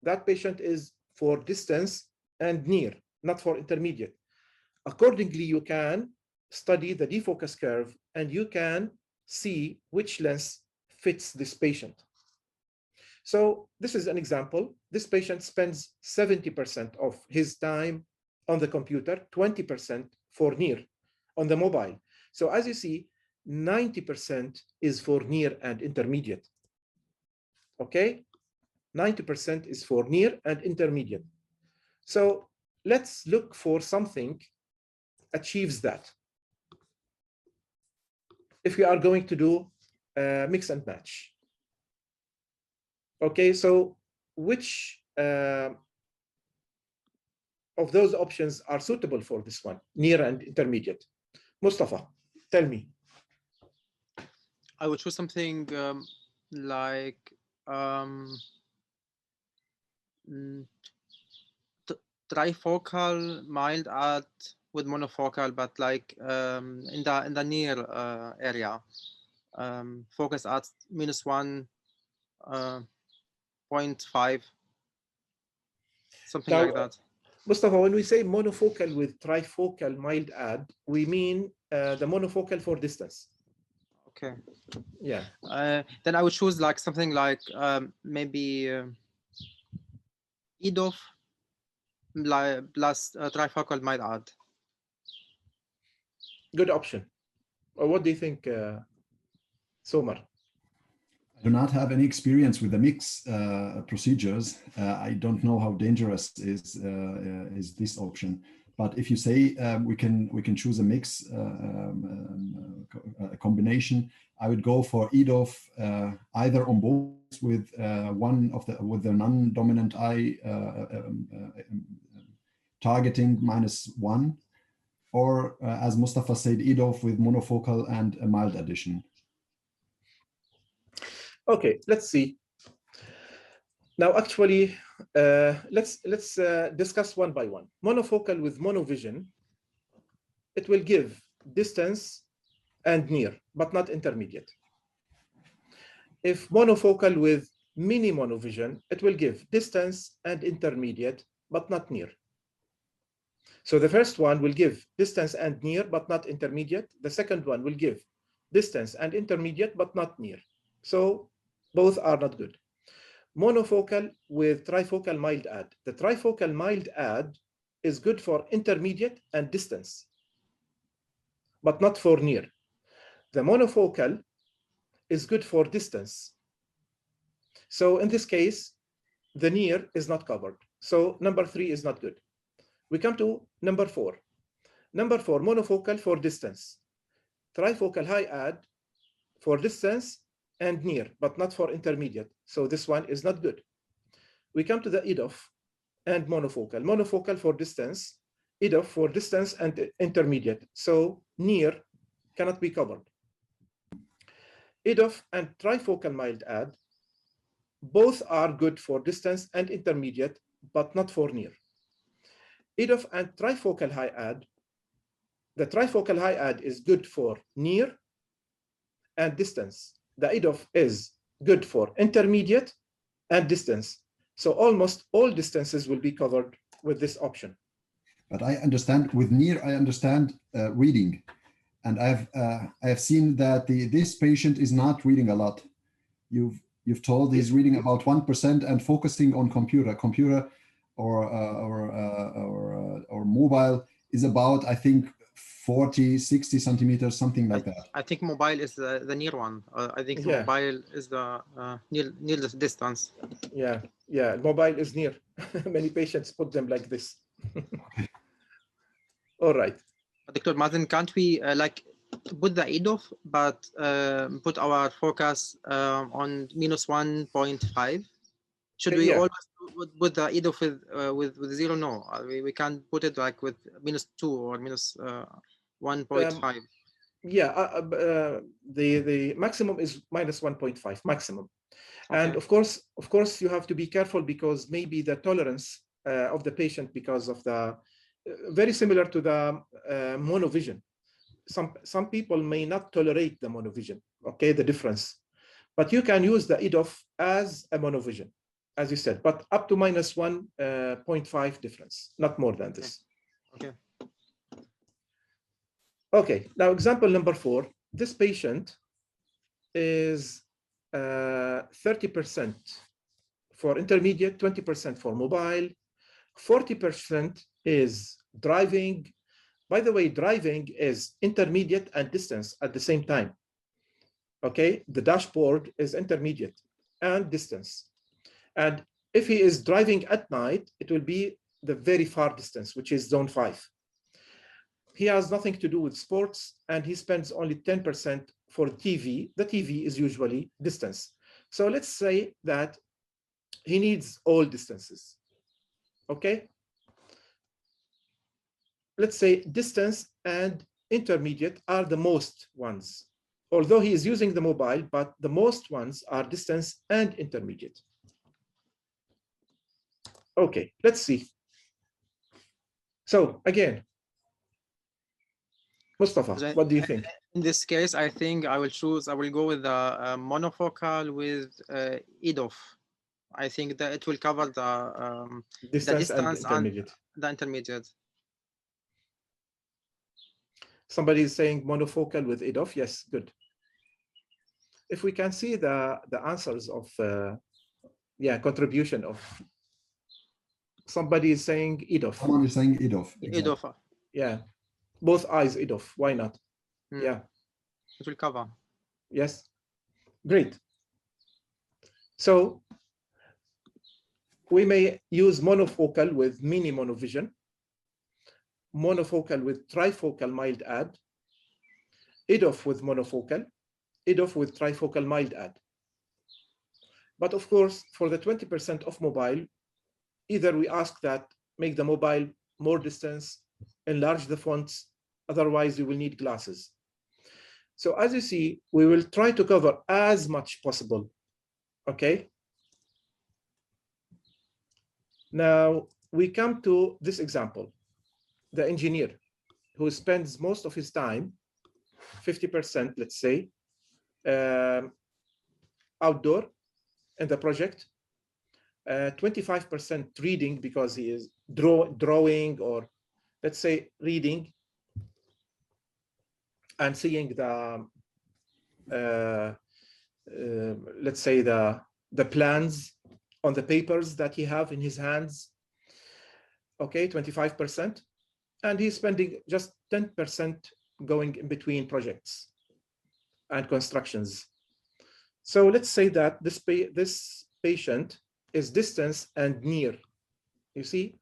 That patient is for distance and near, not for intermediate. Accordingly, you can study the defocus curve and you can see which lens fits this patient. So this is an example. This patient spends 70% of his time on the computer, 20% for near on the mobile. So as you see, 90% is for near and intermediate. Okay, 90% is for near and intermediate. So let's look for something achieves that. If we are going to do mix and match. Okay, so which of those options are suitable for this one, near and intermediate? Mustafa, tell me. I would choose something like trifocal mild add with monofocal, but like in the near area. Focus at -1.5, something Now, like that. Mustafa, when we say monofocal with trifocal mild add, we mean the monofocal for distance. Okay. Yeah. Then I would choose like something like maybe EDOF plus trifocal mild add. Good option. What do you think, Somar? I do not have any experience with the mix procedures. I don't know how dangerous is this option. But if you say we can choose a mix, a combination, I would go for EDOF either on both with with the non-dominant eye targeting -1, or as Mustafa said, EDOF with monofocal and a mild addition. Okay, let's see. Now, actually, let's discuss one by one. Monofocal with monovision, it will give distance and near, but not intermediate. If monofocal with mini monovision, it will give distance and intermediate, but not near. So the first one will give distance and near, but not intermediate. The second one will give distance and intermediate, but not near. So both are not good. Monofocal with trifocal mild add. The trifocal mild add is good for intermediate and distance, but not for near. The monofocal is good for distance. So in this case, the near is not covered. So number 3 is not good. We come to number 4. Number 4, monofocal for distance. Trifocal high add for distance and near, but not for intermediate. So this one is not good. We come to the EDOF and monofocal. Monofocal for distance, EDOF for distance and intermediate. So near cannot be covered. EDOF and trifocal mild add, both are good for distance and intermediate, but not for near. EDOF and trifocal high add, the trifocal high add is good for near and distance. The EDOF is good for intermediate and distance. So almost all distances will be covered with this option. But I understand with near, I understand reading. And I have seen that this patient is not reading a lot. You've told he's reading about 1% and focusing on computer or mobile is about, I think, 40, 60 centimeters, something like that. I think mobile is the near one. I think the mobile is the near the distance. Yeah. Yeah, mobile is near. Many patients put them like this. All right. Dr. Mazen, can't we like put the EDOF, but put our focus on -1.5? Should we Yeah. always put the EDOF with 0? No, we can't put it like with -2 or -1.5. Yeah, the maximum is -1.5 maximum. Okay. And of course, you have to be careful because maybe the tolerance of the patient, because of the very similar to the monovision. Some people may not tolerate the monovision, okay, the difference. But you can use the EDOF as a monovision, as you said, but up to -1.5 difference, not more than this. Okay. Okay, now example number 4. This patient is 30% for intermediate, 20% for mobile, 40% is driving. By the way, driving is intermediate and distance at the same time. Okay, the dashboard is intermediate and distance. And if he is driving at night, it will be the very far distance, which is zone 5. He has nothing to do with sports, and he spends only 10% for TV. The TV is usually distance. So let's say that he needs all distances. Okay? Let's say distance and intermediate are the most ones. Although he is using the mobile, but the most ones are distance and intermediate. Okay, let's see. So again, Mustafa, what do you think? In this case, I think I will go with the monofocal with EDOF. I think that it will cover the distance and intermediate. The intermediate. Somebody is saying monofocal with EDOF. Yes, good. If we can see the answers of contribution of somebody is saying EDOF. Someone is saying EDOF. Exactly. EDOF. Yeah, both eyes EDOF. Why not? Yeah, it will cover. Yes, great. So we may use monofocal with mini monovision, monofocal with trifocal mild add, EDOF with monofocal, EDOF with trifocal mild add. But of course, for the 20% of mobile, either we ask that make the mobile more distance, enlarge the fonts, otherwise you will need glasses. So as you see, we will try to cover as much possible, okay? Now we come to this example, the engineer who spends most of his time, 50%, let's say, outdoor in the project, 25% reading because he is drawing or let's say reading and seeing the let's say the plans on the papers that he have in his hands. Okay, 25%, and he's spending just 10% going in between projects and constructions. So let's say that this patient is distance and near. You see,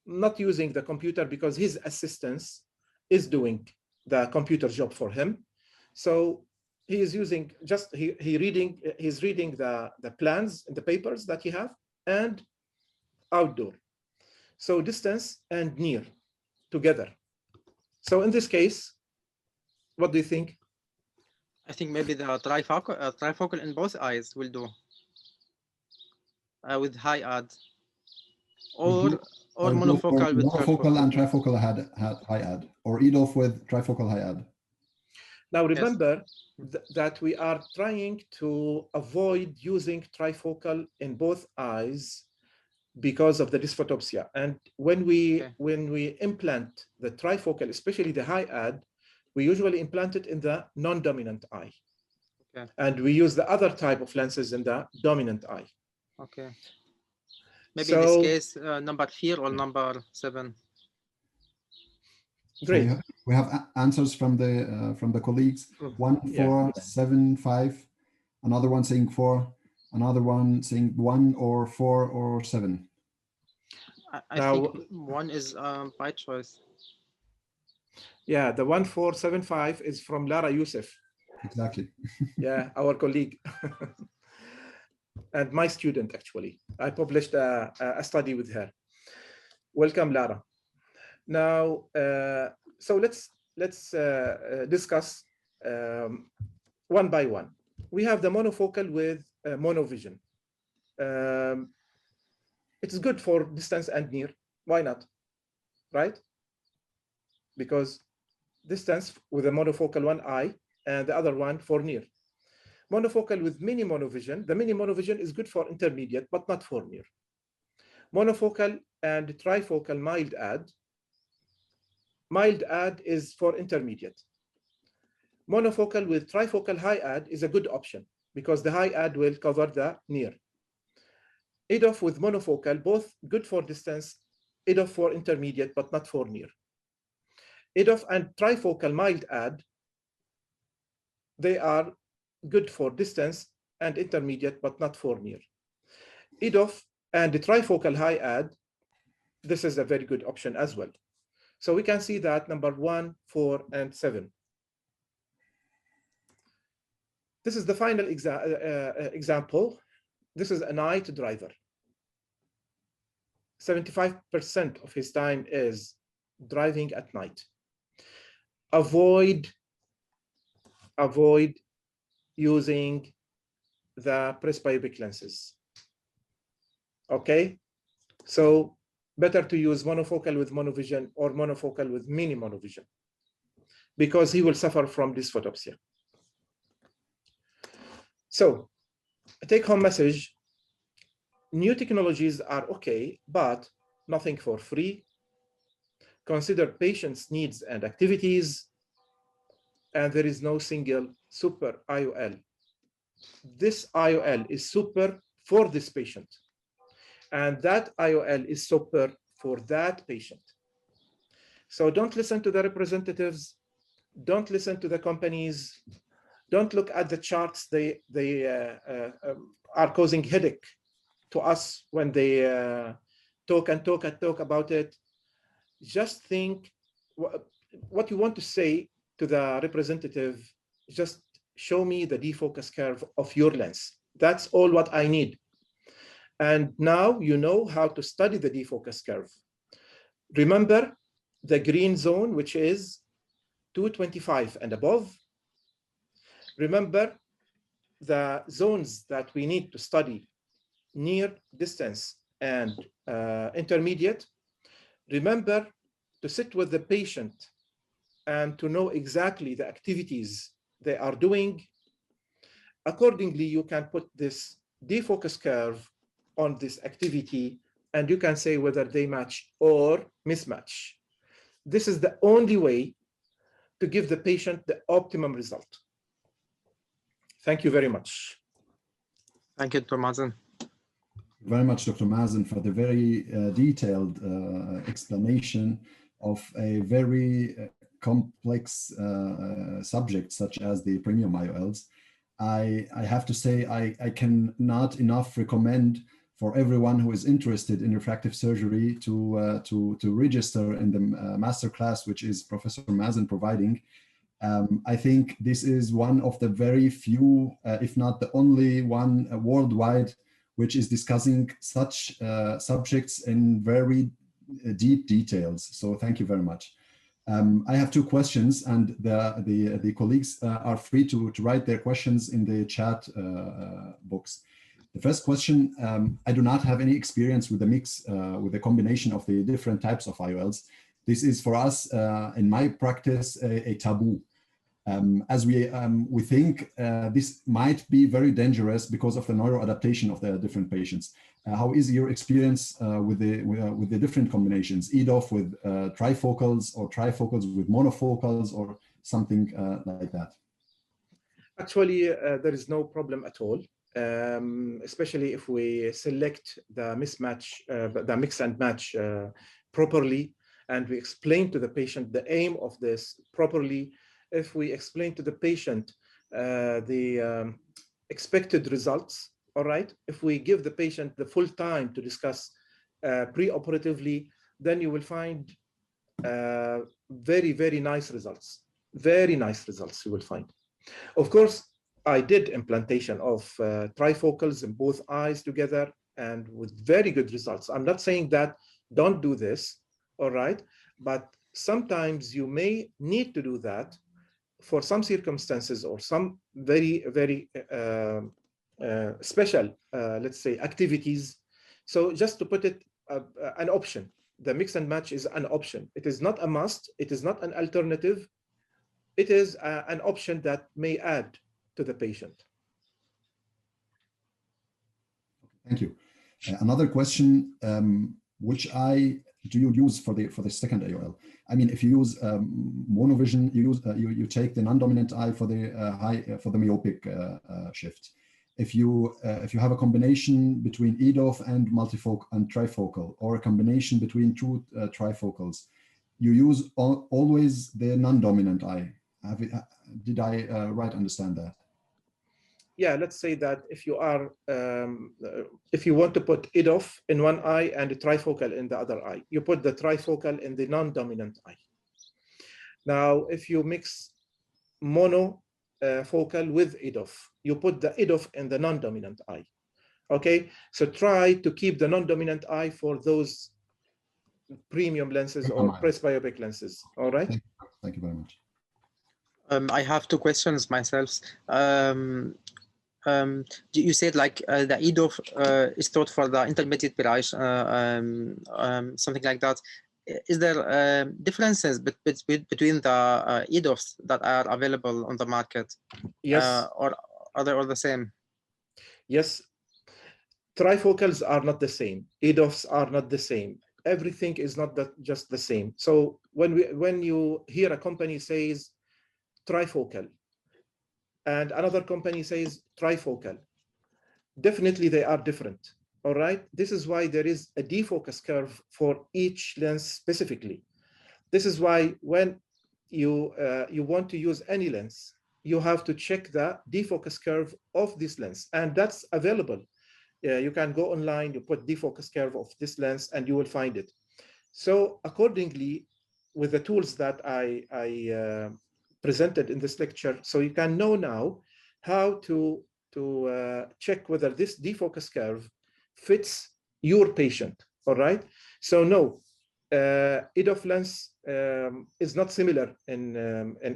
not using the computer because his assistance is doing the computer job for him. So he is using just he's reading the plans and the papers that he have and outdoor. So distance and near together. So in this case, what do you think? I think maybe the trifocal in both eyes will do with high add, or monofocal with monofocal and trifocal high add, or EDOF with trifocal high add. Now remember that we are trying to avoid using trifocal in both eyes because of the dysphotopsia. And when we implant the trifocal, especially the high add, we usually implant it in the non-dominant eye. Okay. And we use the other type of lenses in the dominant eye. Okay. Maybe in this case, number 4 or number 7. Great. So we have answers from the colleagues. 1, 4, 7, 5. Another one saying 4. Another one saying 1 or 4 or 7. I think 1 is by choice. Yeah, the 1475 is from Lara Youssef. Exactly. Yeah, our colleague. And my student, actually. I published a study with her. Welcome, Lara. Now, so let's discuss one by one. We have the monofocal with monovision. It's good for distance and near. Why not? Right? Because distance with a monofocal one eye and the other one for near. Monofocal with mini monovision. The mini monovision is good for intermediate, but not for near. Monofocal and trifocal mild add. Mild add is for intermediate. Monofocal with trifocal high add is a good option because the high add will cover the near. EDOF with monofocal, both good for distance, EDOF for intermediate, but not for near. EDOF and trifocal mild add, they are good for distance and intermediate, but not for near. EDOF and the trifocal high add, this is a very good option as well. So we can see that number 1, 4, and 7. This is the final example. This is a night driver. 75% of his time is driving at night. Avoid using the presbyopic lenses. Okay, so better to use monofocal with monovision or monofocal with mini monovision because he will suffer from dysphotopsia. So, a take-home message: new technologies are okay, but nothing for free. Consider patients' needs and activities, and there is no single super IOL. This IOL is super for this patient, and that IOL is super for that patient. So don't listen to the representatives, don't listen to the companies, don't look at the charts. They are causing headache to us when they talk about it. Just think what you want to say to the representative. Just show me the defocus curve of your lens. That's all what I need. And now you know how to study the defocus curve. Remember the green zone, which is 225 and above. Remember the zones that we need to study: near, distance, and intermediate. Remember to sit with the patient and to know exactly the activities they are doing. Accordingly, you can put this defocus curve on this activity, and you can say whether they match or mismatch. This is the only way to give the patient the optimum result. Thank you very much. Thank you, Dr. Mazen. Very much, Dr. Mazen, for the very detailed explanation of a very complex subject such as the premium IOLs. I have to say I cannot enough recommend for everyone who is interested in refractive surgery to register in the masterclass, which is Professor Mazen providing. I think this is one of the very few, if not the only one worldwide, which is discussing such subjects in very deep details. So thank you very much. I have 2 questions, and the colleagues are free to write their questions in the chat box. The first question: I do not have any experience with the mix, with the combination of the different types of IOLs. This is for us, in my practice, a taboo. As we think this might be very dangerous because of the neuroadaptation of the different patients. How is your experience with the different combinations, EDOF with trifocals or trifocals with monofocals or something like that? Actually, there is no problem at all, especially if we select the mismatch, the mix and match properly, and we explain to the patient the aim of this properly. If we explain to the patient the expected results all right, if we give the patient the full time to discuss pre-operatively, then you will find very, very nice results. Very nice results you will find. Of course, I did implantation of trifocals in both eyes together and with very good results. I'm not saying that don't do this, all right, but sometimes you may need to do that for some circumstances or some very, very special, let's say, activities. So just to put it, an option. The mix and match is an option. It is not a must. It is not an alternative. It is an option that may add to the patient. Thank you. Another question, which eye do you use for the second IOL? I mean, if you use monovision, you take the non-dominant eye for the myopic shift. If you have a combination between EDOF and multifocal and trifocal, or a combination between two trifocals, you use always the non-dominant eye. Did I right understand that? Yeah, let's say that if you are, if you want to put EDOF in one eye and a trifocal in the other eye, you put the trifocal in the non-dominant eye. Now, if you mix monofocal with EDOF, you put the EDOF in the non-dominant eye. Okay, so try to keep the non-dominant eye for those premium lenses or presbyopic lenses. All right. Thank you very much. I have two questions myself. You said like the EDOF is thought for the intermediate barrage, something like that. Is there differences between the EDOFs that are available on the market? Yes. Or are they all the same? Yes. Trifocals are not the same. EDOFs are not the same. Everything is not just the same. So when you hear a company says trifocal, and another company says trifocal, definitely they are different, all right? This is why there is a defocus curve for each lens specifically. This is why when you want to use any lens, you have to check the defocus curve of this lens, and that's available. You can go online, you put defocus curve of this lens, and you will find it. So accordingly, with the tools that I presented in this lecture, so you can know now how to check whether this defocus curve fits your patient, all right? So no, EDOF lens is not similar in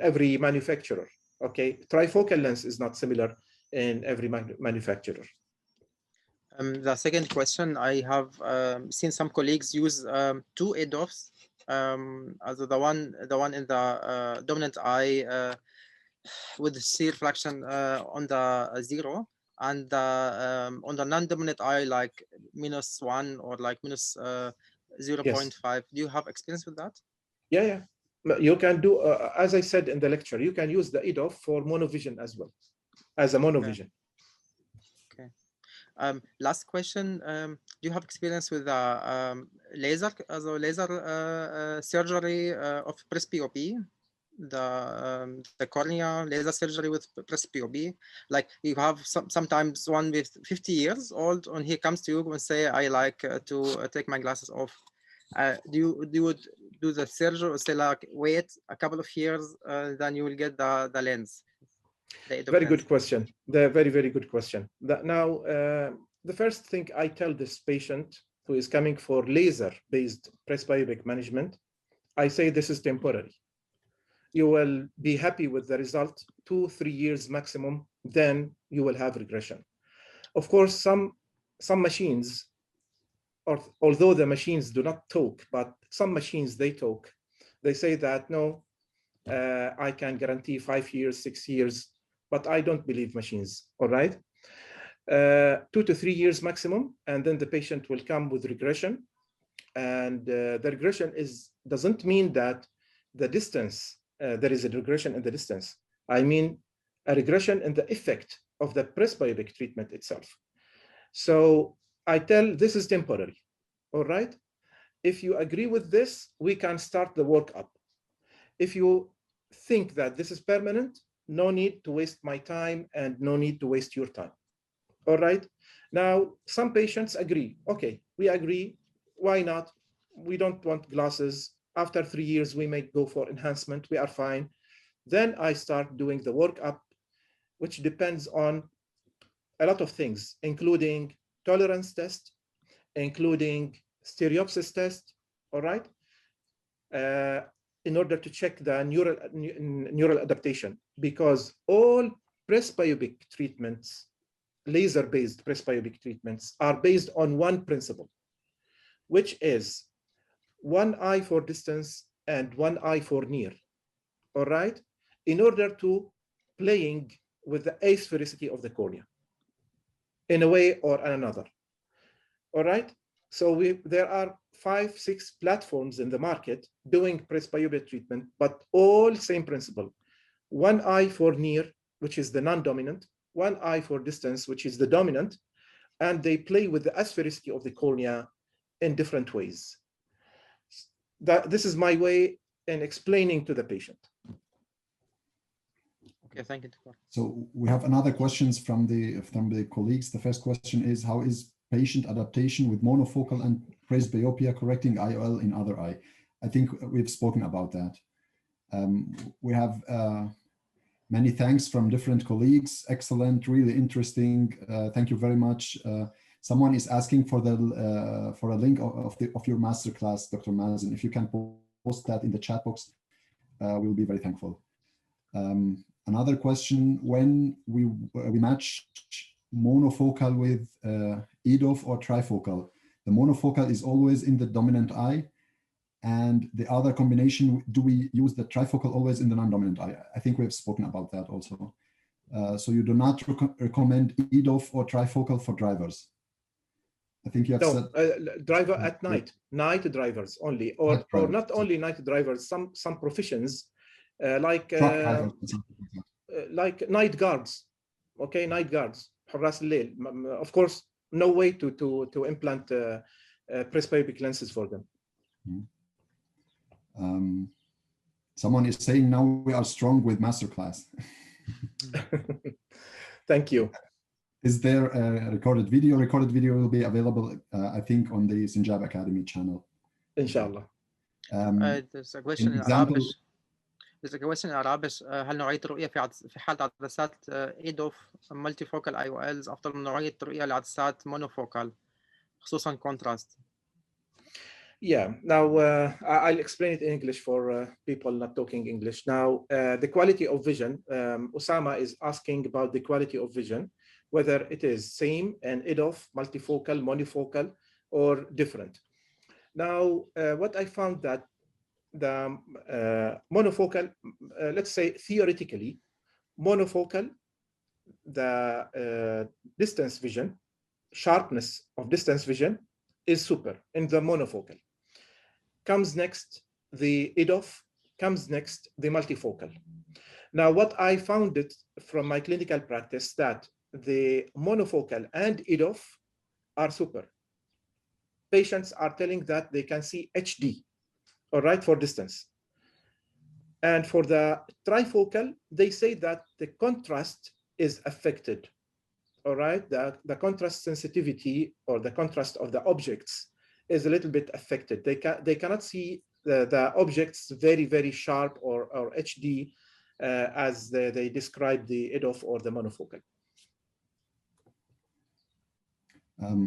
every manufacturer, okay? Trifocal lens is not similar in every manufacturer. The second question, I have seen some colleagues use two EDOFs, as the one in the dominant eye with the C refraction on the 0, and on the non-dominant eye like -1 or like -0.5. Yes. Do you have experience with that? Yeah. You can do, as I said in the lecture, you can use the EDOF for monovision as well, as a monovision. Okay. Last question, do you have experience with laser surgery of presbyopia? The cornea laser surgery with presbyopia, like you have sometimes one with 50 years old, and he comes to you and say, I like to take my glasses off. Do you do the surgery or say like wait a couple of years, then you will get the lens? Very good question. The very good question. Now, the first thing I tell this patient who is coming for laser-based presbyopic management, I say this is temporary. You will be happy with the result 2-3 years maximum, then you will have regression. Of course, some machines, although the machines do not talk, but some machines, they talk. They say that, no, I can guarantee 5 years, 6 years, but I don't believe machines, all right? 2 to 3 years maximum, and then the patient will come with regression. And the regression doesn't mean that the distance, there is a regression in the distance. I mean, a regression in the effect of the presbyopic treatment itself. So I tell this is temporary, all right? If you agree with this, we can start the workup. If you think that this is permanent, no need to waste my time and no need to waste your time. All right. Now, some patients agree. Okay, we agree. Why not? We don't want glasses. After 3 years, we may go for enhancement. We are fine. Then I start doing the workup, which depends on a lot of things, including tolerance test, including stereopsis test, all right? In order to check the neural adaptation, because all presbyopic treatments, laser-based presbyopic treatments, are based on one principle, which is one eye for distance and one eye for near, all right? In order to playing with the asphericity of the cornea in a way or another, all right? So there are 5, 6 platforms in the market doing presbyopic treatment, but all same principle. One eye for near, which is the non-dominant, one eye for distance, which is the dominant, and they play with the asphericity of the cornea in different ways. This is my way in explaining to the patient. Okay, thank you. So we have another questions from the colleagues. The first question is, how is patient adaptation with monofocal and presbyopia correcting IOL in other eye? I think we've spoken about that. We have many thanks from different colleagues. Excellent, really interesting. Thank you very much. Someone is asking for a link of your masterclass, Dr. Mazen. If you can post that in the chat box, we'll be very thankful. Another question: when we match monofocal with EDOF or trifocal, the monofocal is always in the dominant eye, and the other combination, do we use the trifocal always in the non-dominant eye? I think we have spoken about that also. So you do not recommend EDOF or trifocal for drivers? I think you have said driver at night drivers only, or not only night drivers. Some professions like night guards. Okay, night guards. حراس الليل. Of course, no way to implant presbyopic lenses for them. Someone is saying now we are strong with masterclass. Thank you. Is there a recorded video? Recorded video will be available, I think, on the Sinjab Academy channel. Inshallah. There's a question in Arabic. There's a question in Arabic. هل نوعية الرؤية في حالة عدسات EDOF multifocal IOLs أفضل من نوعية الرؤية لعدسات monofocal خصوصا contrast? Yeah, now I'll explain it in English for people not talking English. Now, the quality of vision, Osama is asking about the quality of vision, whether it is same and EDOF, multifocal, monofocal, or different. Now, what I found that the monofocal, let's say theoretically, monofocal, the distance vision, sharpness of distance vision is super in the monofocal. Comes next the EDOF, comes next the multifocal. Now, what I found it from my clinical practice that the monofocal and EDOF are super. Patients are telling that they can see HD, all right, for distance. And for the trifocal, they say that the contrast is affected, all right? The contrast sensitivity or the contrast of the objects is a little bit affected. They cannot see the objects very, very sharp or HD as they describe the EDOF or the monofocal.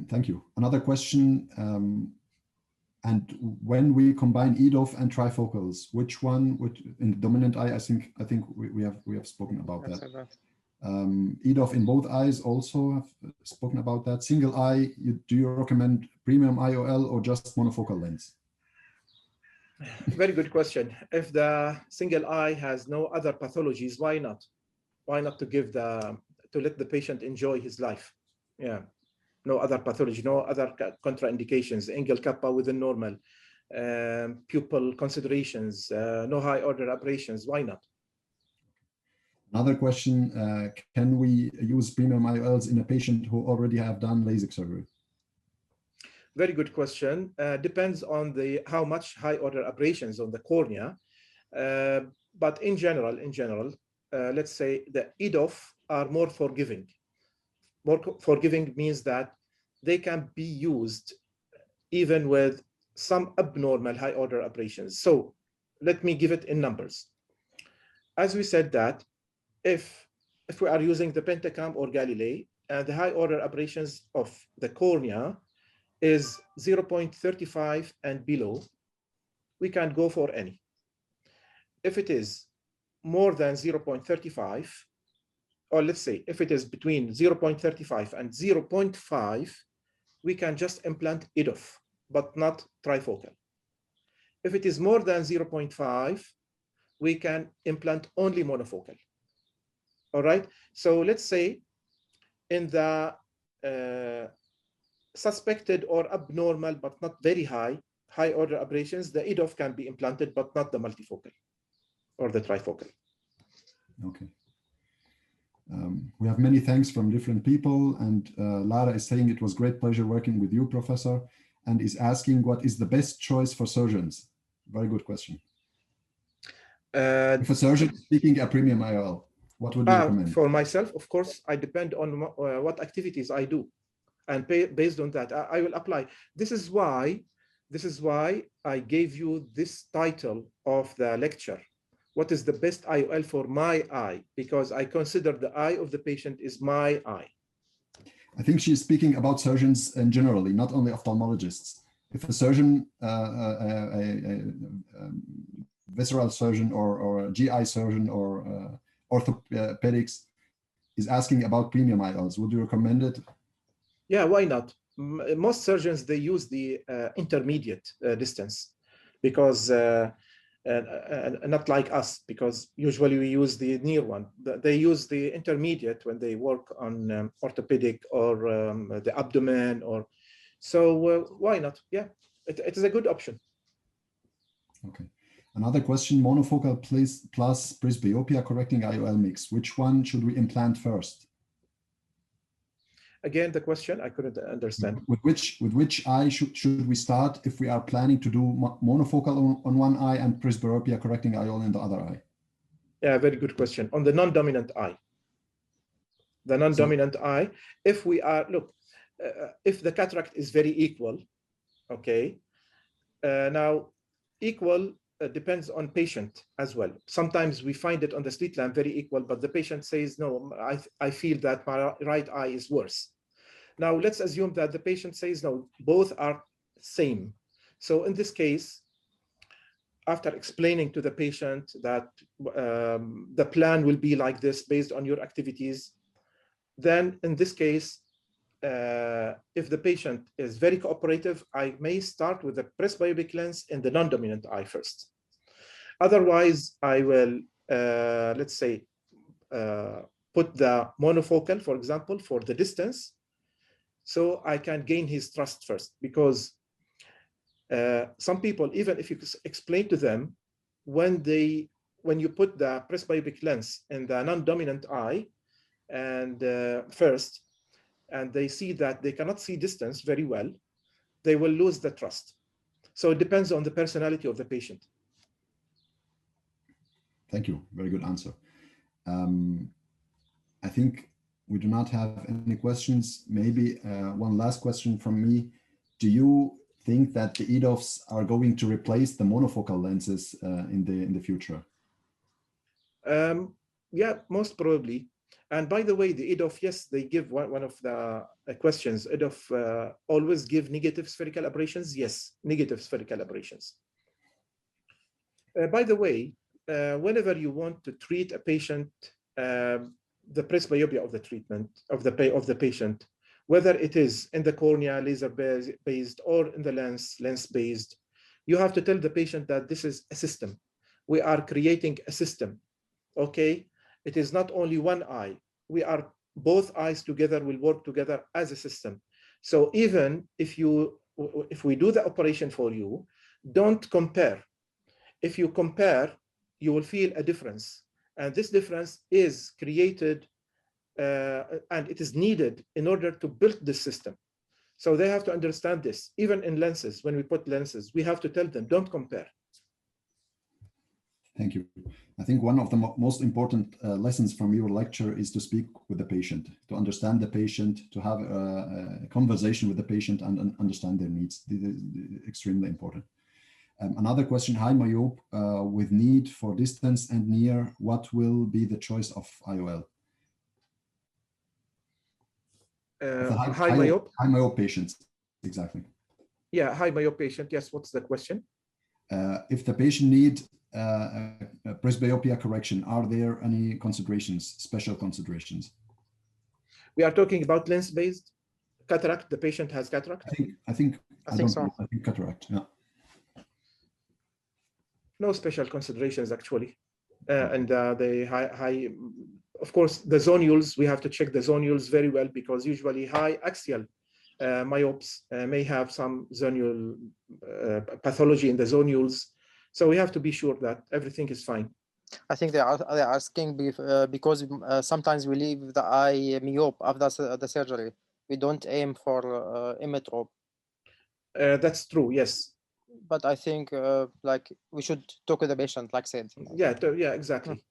Thank you. Another question. And when we combine EDOF and trifocals, which one would in the dominant eye? I think we have spoken about that. EDOF in both eyes also have spoken about that. Single eye, do you recommend premium IOL or just monofocal lens? Very good question. If the single eye has no other pathologies, why not? Why not to let the patient enjoy his life? Yeah, no other pathology, no other contraindications, angle kappa within normal, pupil considerations, no high order aberrations. Why not? Another question, can we use premium IOLs in a patient who already have done LASIK surgery? Very good question. Depends on how much high order aberrations on the cornea. But in general, let's say the EDOF are more forgiving. More forgiving means that they can be used even with some abnormal high order aberrations. So let me give it in numbers. As we said that if we are using the Pentacam or Galilei, and the high order aberrations of the cornea is 0.35 and below, we can go for any. If it is more than 0.35, or let's say if it is between 0.35 and 0.5, we can just implant EDOF, but not trifocal. If it is more than 0.5, we can implant only monofocal. All right, so let's say in the suspected or abnormal, but not very high order aberrations, the EDOF can be implanted, but not the multifocal or the trifocal. Okay. We have many thanks from different people, and Lara is saying it was great pleasure working with you, Professor, and is asking what is the best choice for surgeons? Very good question. If a surgeon is seeking a premium IOL, what would you recommend? For myself, of course, I depend on what activities I do, and based on that, I will apply. This is why I gave you this title of the lecture. What is the best IOL for my eye? Because I consider the eye of the patient is my eye. I think she's speaking about surgeons in generally, not only ophthalmologists. If a surgeon, a visceral surgeon or a GI surgeon or orthopedics is asking about premium IOLs, would you recommend it? Yeah, why not? Most surgeons, they use the intermediate distance because not like us, because usually we use the near one. They use the intermediate when they work on orthopedic or the abdomen, or so why not? Yeah, it is a good option. Okay. Another question, monofocal plus presbyopia correcting IOL mix. Which one should we implant first? Again, the question I couldn't understand. With which eye should we start if we are planning to do monofocal on one eye and presbyopia correcting IOL in the other eye? Yeah, very good question. On the non-dominant eye. The non-dominant eye, if we are, look, if the cataract is very equal, okay, now equal depends on patient as well. Sometimes we find it on the slit lamp very equal, but the patient says, no, I feel that my right eye is worse. Now let's assume that the patient says, no, both are same. So in this case, after explaining to the patient that the plan will be like this based on your activities, then in this case, if the patient is very cooperative, I may start with the presbyopic lens in the non-dominant eye first. Otherwise, I will, let's say, put the monofocal, for example, for the distance, so I can gain his trust first. Because some people, even if you explain to them, when you put the presbyopic lens in the non-dominant eye and first, and they see that they cannot see distance very well, they will lose the trust. So it depends on the personality of the patient. Thank you. Very good answer. I think we do not have any questions. Maybe one last question from me. Do you think that the EDOFs are going to replace the monofocal lenses in the future? Yeah, most probably. And by the way, the EDOF, yes, they give one of the questions. EDOF always give negative spherical aberrations. Yes, negative spherical aberrations. By the way, whenever you want to treat a patient, the presbyopia of the treatment of the patient, whether it is in the cornea, laser based, or in the lens based, you have to tell the patient that this is a system. We are creating a system. Okay, it is not only one eye. We are both eyes together will work together as a system. So even if we do the operation for you, don't compare. If you compare, you will feel a difference. And this difference is created and it is needed in order to build this system. So they have to understand this. Even in lenses, when we put lenses, we have to tell them, don't compare. Thank you. I think one of the most important lessons from your lecture is to speak with the patient, to understand the patient, to have a conversation with the patient and understand their needs. This is extremely important. Another question, high myope with need for distance and near, what will be the choice of IOL? High myope? High myope patients, exactly. Yeah, high myope patient, yes, what's the question? If the patient needs presbyopia correction, are there any considerations, special considerations? We are talking about lens-based cataract. The patient has cataract? I think so. I think cataract, yeah. No special considerations, actually. And the high, of course, the zonules, we have to check the zonules very well, because usually high axial myopes may have some zonule pathology in the zonules. So we have to be sure that everything is fine. I think they're asking because sometimes we leave the eye myope after the surgery. We don't aim for immetrope. That's true, yes. But I think like we should talk with the patient, like I said. Yeah, yeah, exactly.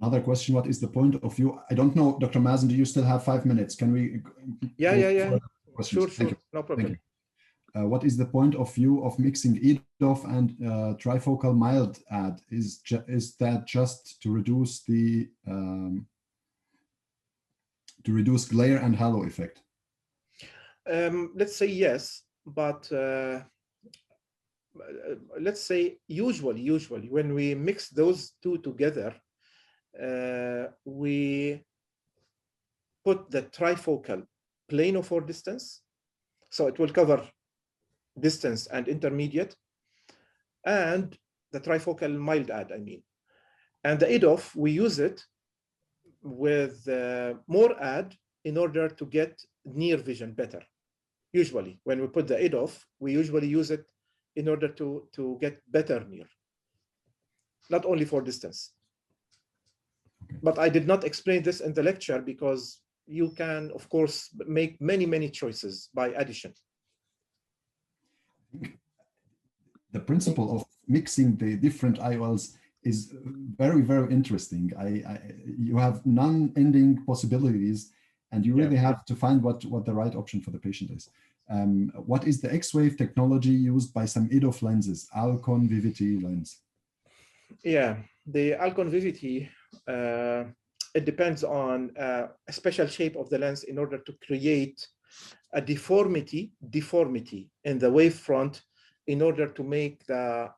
Another question, what is the point of view? I don't know, Dr. Mazen, do you still have 5 minutes? Can we? Yeah. Sure, no problem. What is the point of view of mixing EDOF and trifocal mild add? Is that just to reduce the glare and halo effect? Let's say yes, but let's say usually when we mix those two together, we put the trifocal plano for distance, so it will cover distance and intermediate, and the trifocal mild add, I mean. And the EDOF, we use it with more add in order to get near vision better. Usually, when we put the EDOF, we usually use it in order to get better near, not only for distance. But I did not explain this in the lecture because you can, of course, make many choices by addition. The principle of mixing the different IOLs is very interesting. You have non-ending possibilities, and you really have to find what the right option for the patient is. What is the X-wave technology used by some EDOF lenses, Alcon Vivity lens? Yeah, the Alcon Vivity, it depends on a special shape of the lens in order to create a deformity in the wavefront in order to make the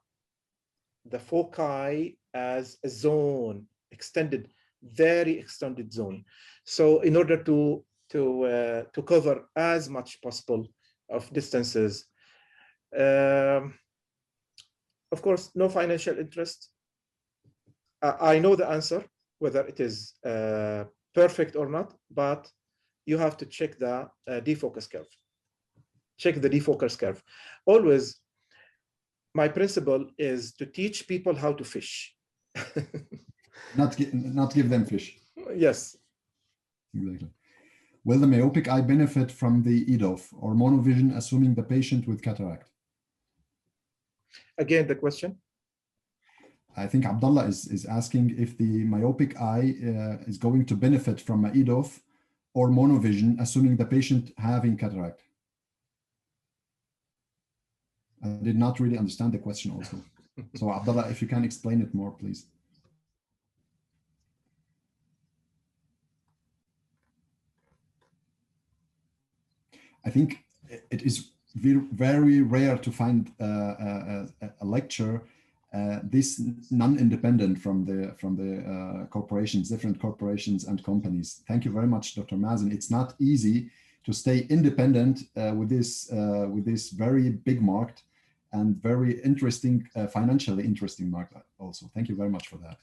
foci as a zone, very extended zone. So in order to cover as much possible of distances. Of course, no financial interest. I know the answer, whether it is perfect or not, but you have to check the defocus curve. Check the defocus curve. Always, my principle is to teach people how to fish. not give them fish. Yes. Exactly. Will the myopic eye benefit from the EDOF or monovision, assuming the patient with cataract? Again, the question? I think Abdullah is asking if the myopic eye is going to benefit from an EDOF or monovision, assuming the patient having cataract. I did not really understand the question also. So Abdullah, if you can explain it more, please. I think it is very rare to find a lecture this non-independent from the corporations, different corporations and companies. Thank you very much, Dr. Mazen. It's not easy to stay independent with this very big market and very interesting, financially interesting market also. Thank you very much for that.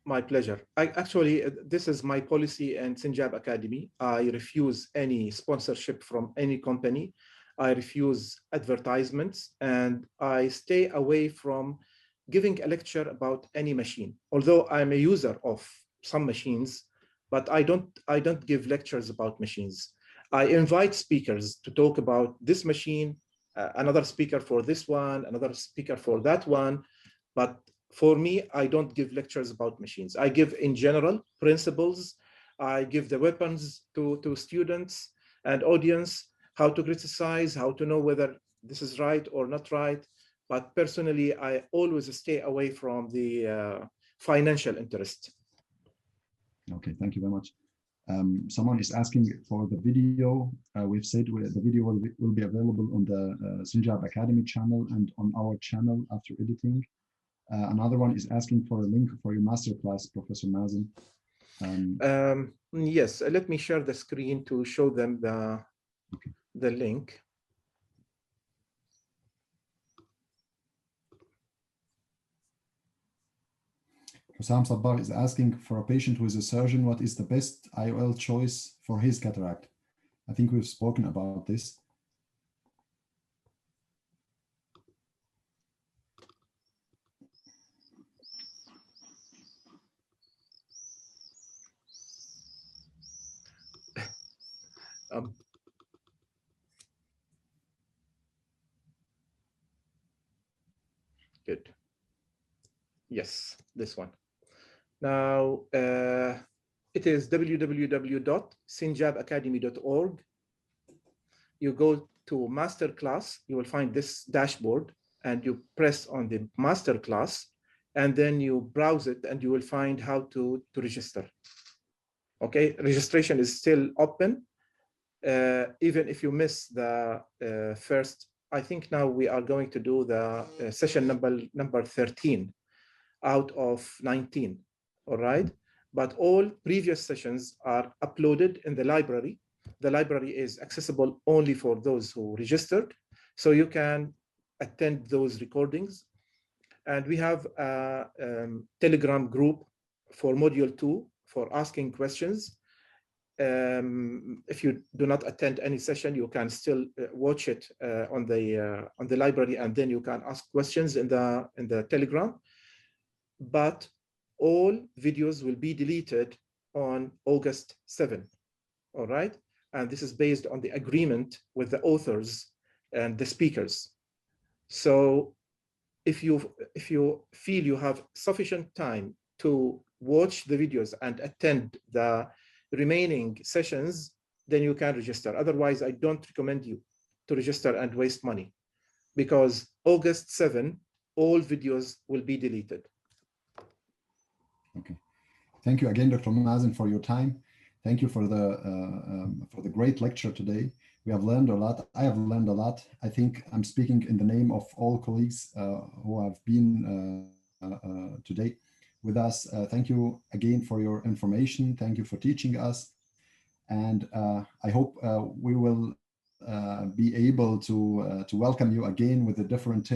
My pleasure. Actually, this is my policy in Sinjab Academy. I refuse any sponsorship from any company. I refuse advertisements, and I stay away from giving a lecture about any machine. Although I'm a user of some machines, but I don't give lectures about machines. I invite speakers to talk about this machine, another speaker for this one, another speaker for that one. But For me, I don't give lectures about machines. I give in general principles. I give the weapons to students and audience, how to criticize, how to know whether this is right or not right. But personally, I always stay away from the financial interest. Okay, thank you very much. Someone is asking for the video. We've said the video will be available on the Sinjab Academy channel and on our channel after editing. Another one is asking for a link for your masterclass, Professor Mazen. Yes, let me share the screen to show them the link. Hussam Sabbar is asking for a patient who is a surgeon, what is the best IOL choice for his cataract? I think we've spoken about this. Good. Yes, this one. Now, it is www.sinjabacademy.org. You go to masterclass, you will find this dashboard, and you press on the masterclass, and then you browse it, and you will find how to register. Okay, registration is still open. Even if you miss the first, I think now we are going to do the session number 13 out of 19, all right? But all previous sessions are uploaded in the library. The library is accessible only for those who registered, so you can attend those recordings. And we have a Telegram group for Module 2 for asking questions. If you do not attend any session, you can still watch it on the library, and then you can ask questions in the Telegram. But all videos will be deleted on August 7, all right? And this is based on the agreement with the authors and the speakers. So if you feel you have sufficient time to watch the videos and attend the remaining sessions, then you can register. Otherwise, I don't recommend you to register and waste money, because August 7, all videos will be deleted. Okay. Thank you again, Dr. Mazen, for your time. Thank you for the great lecture today. We have learned a lot. I have learned a lot. I think I'm speaking in the name of all colleagues who have been today with us. Thank you again for your information. Thank you for teaching us. And I hope we will be able to welcome you again with a different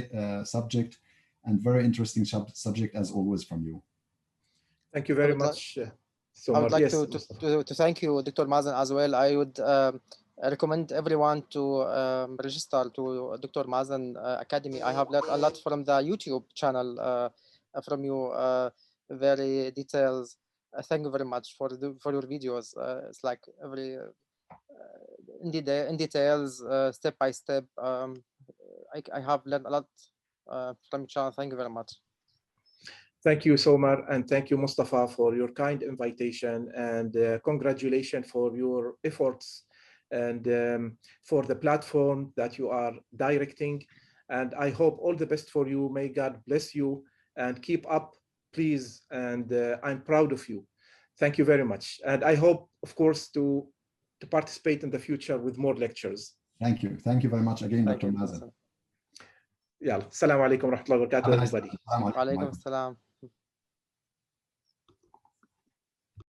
subject and very interesting subject as always from you. Thank you very much. I would like to thank you, Dr. Mazen, as well. I would recommend everyone to register to Dr. Mazen Academy. I have learned a lot from the YouTube channel from you, very details. Thank you very much for your videos. It's like every in details, step by step. I have learned a lot from your channel. Thank you very much. Thank you, Somar, and thank you, Mustafa, for your kind invitation, and congratulations for your efforts and for the platform that you are directing. And I hope all the best for you. May God bless you and keep up, please. And I'm proud of you. Thank you very much. And I hope, of course, to participate in the future with more lectures. Thank you. Thank you very much again, Dr. Mazen. Yalla. Assalamu alaikum wa rahmatullahi wa barakatuh, everybody. Wa alaikum assalam.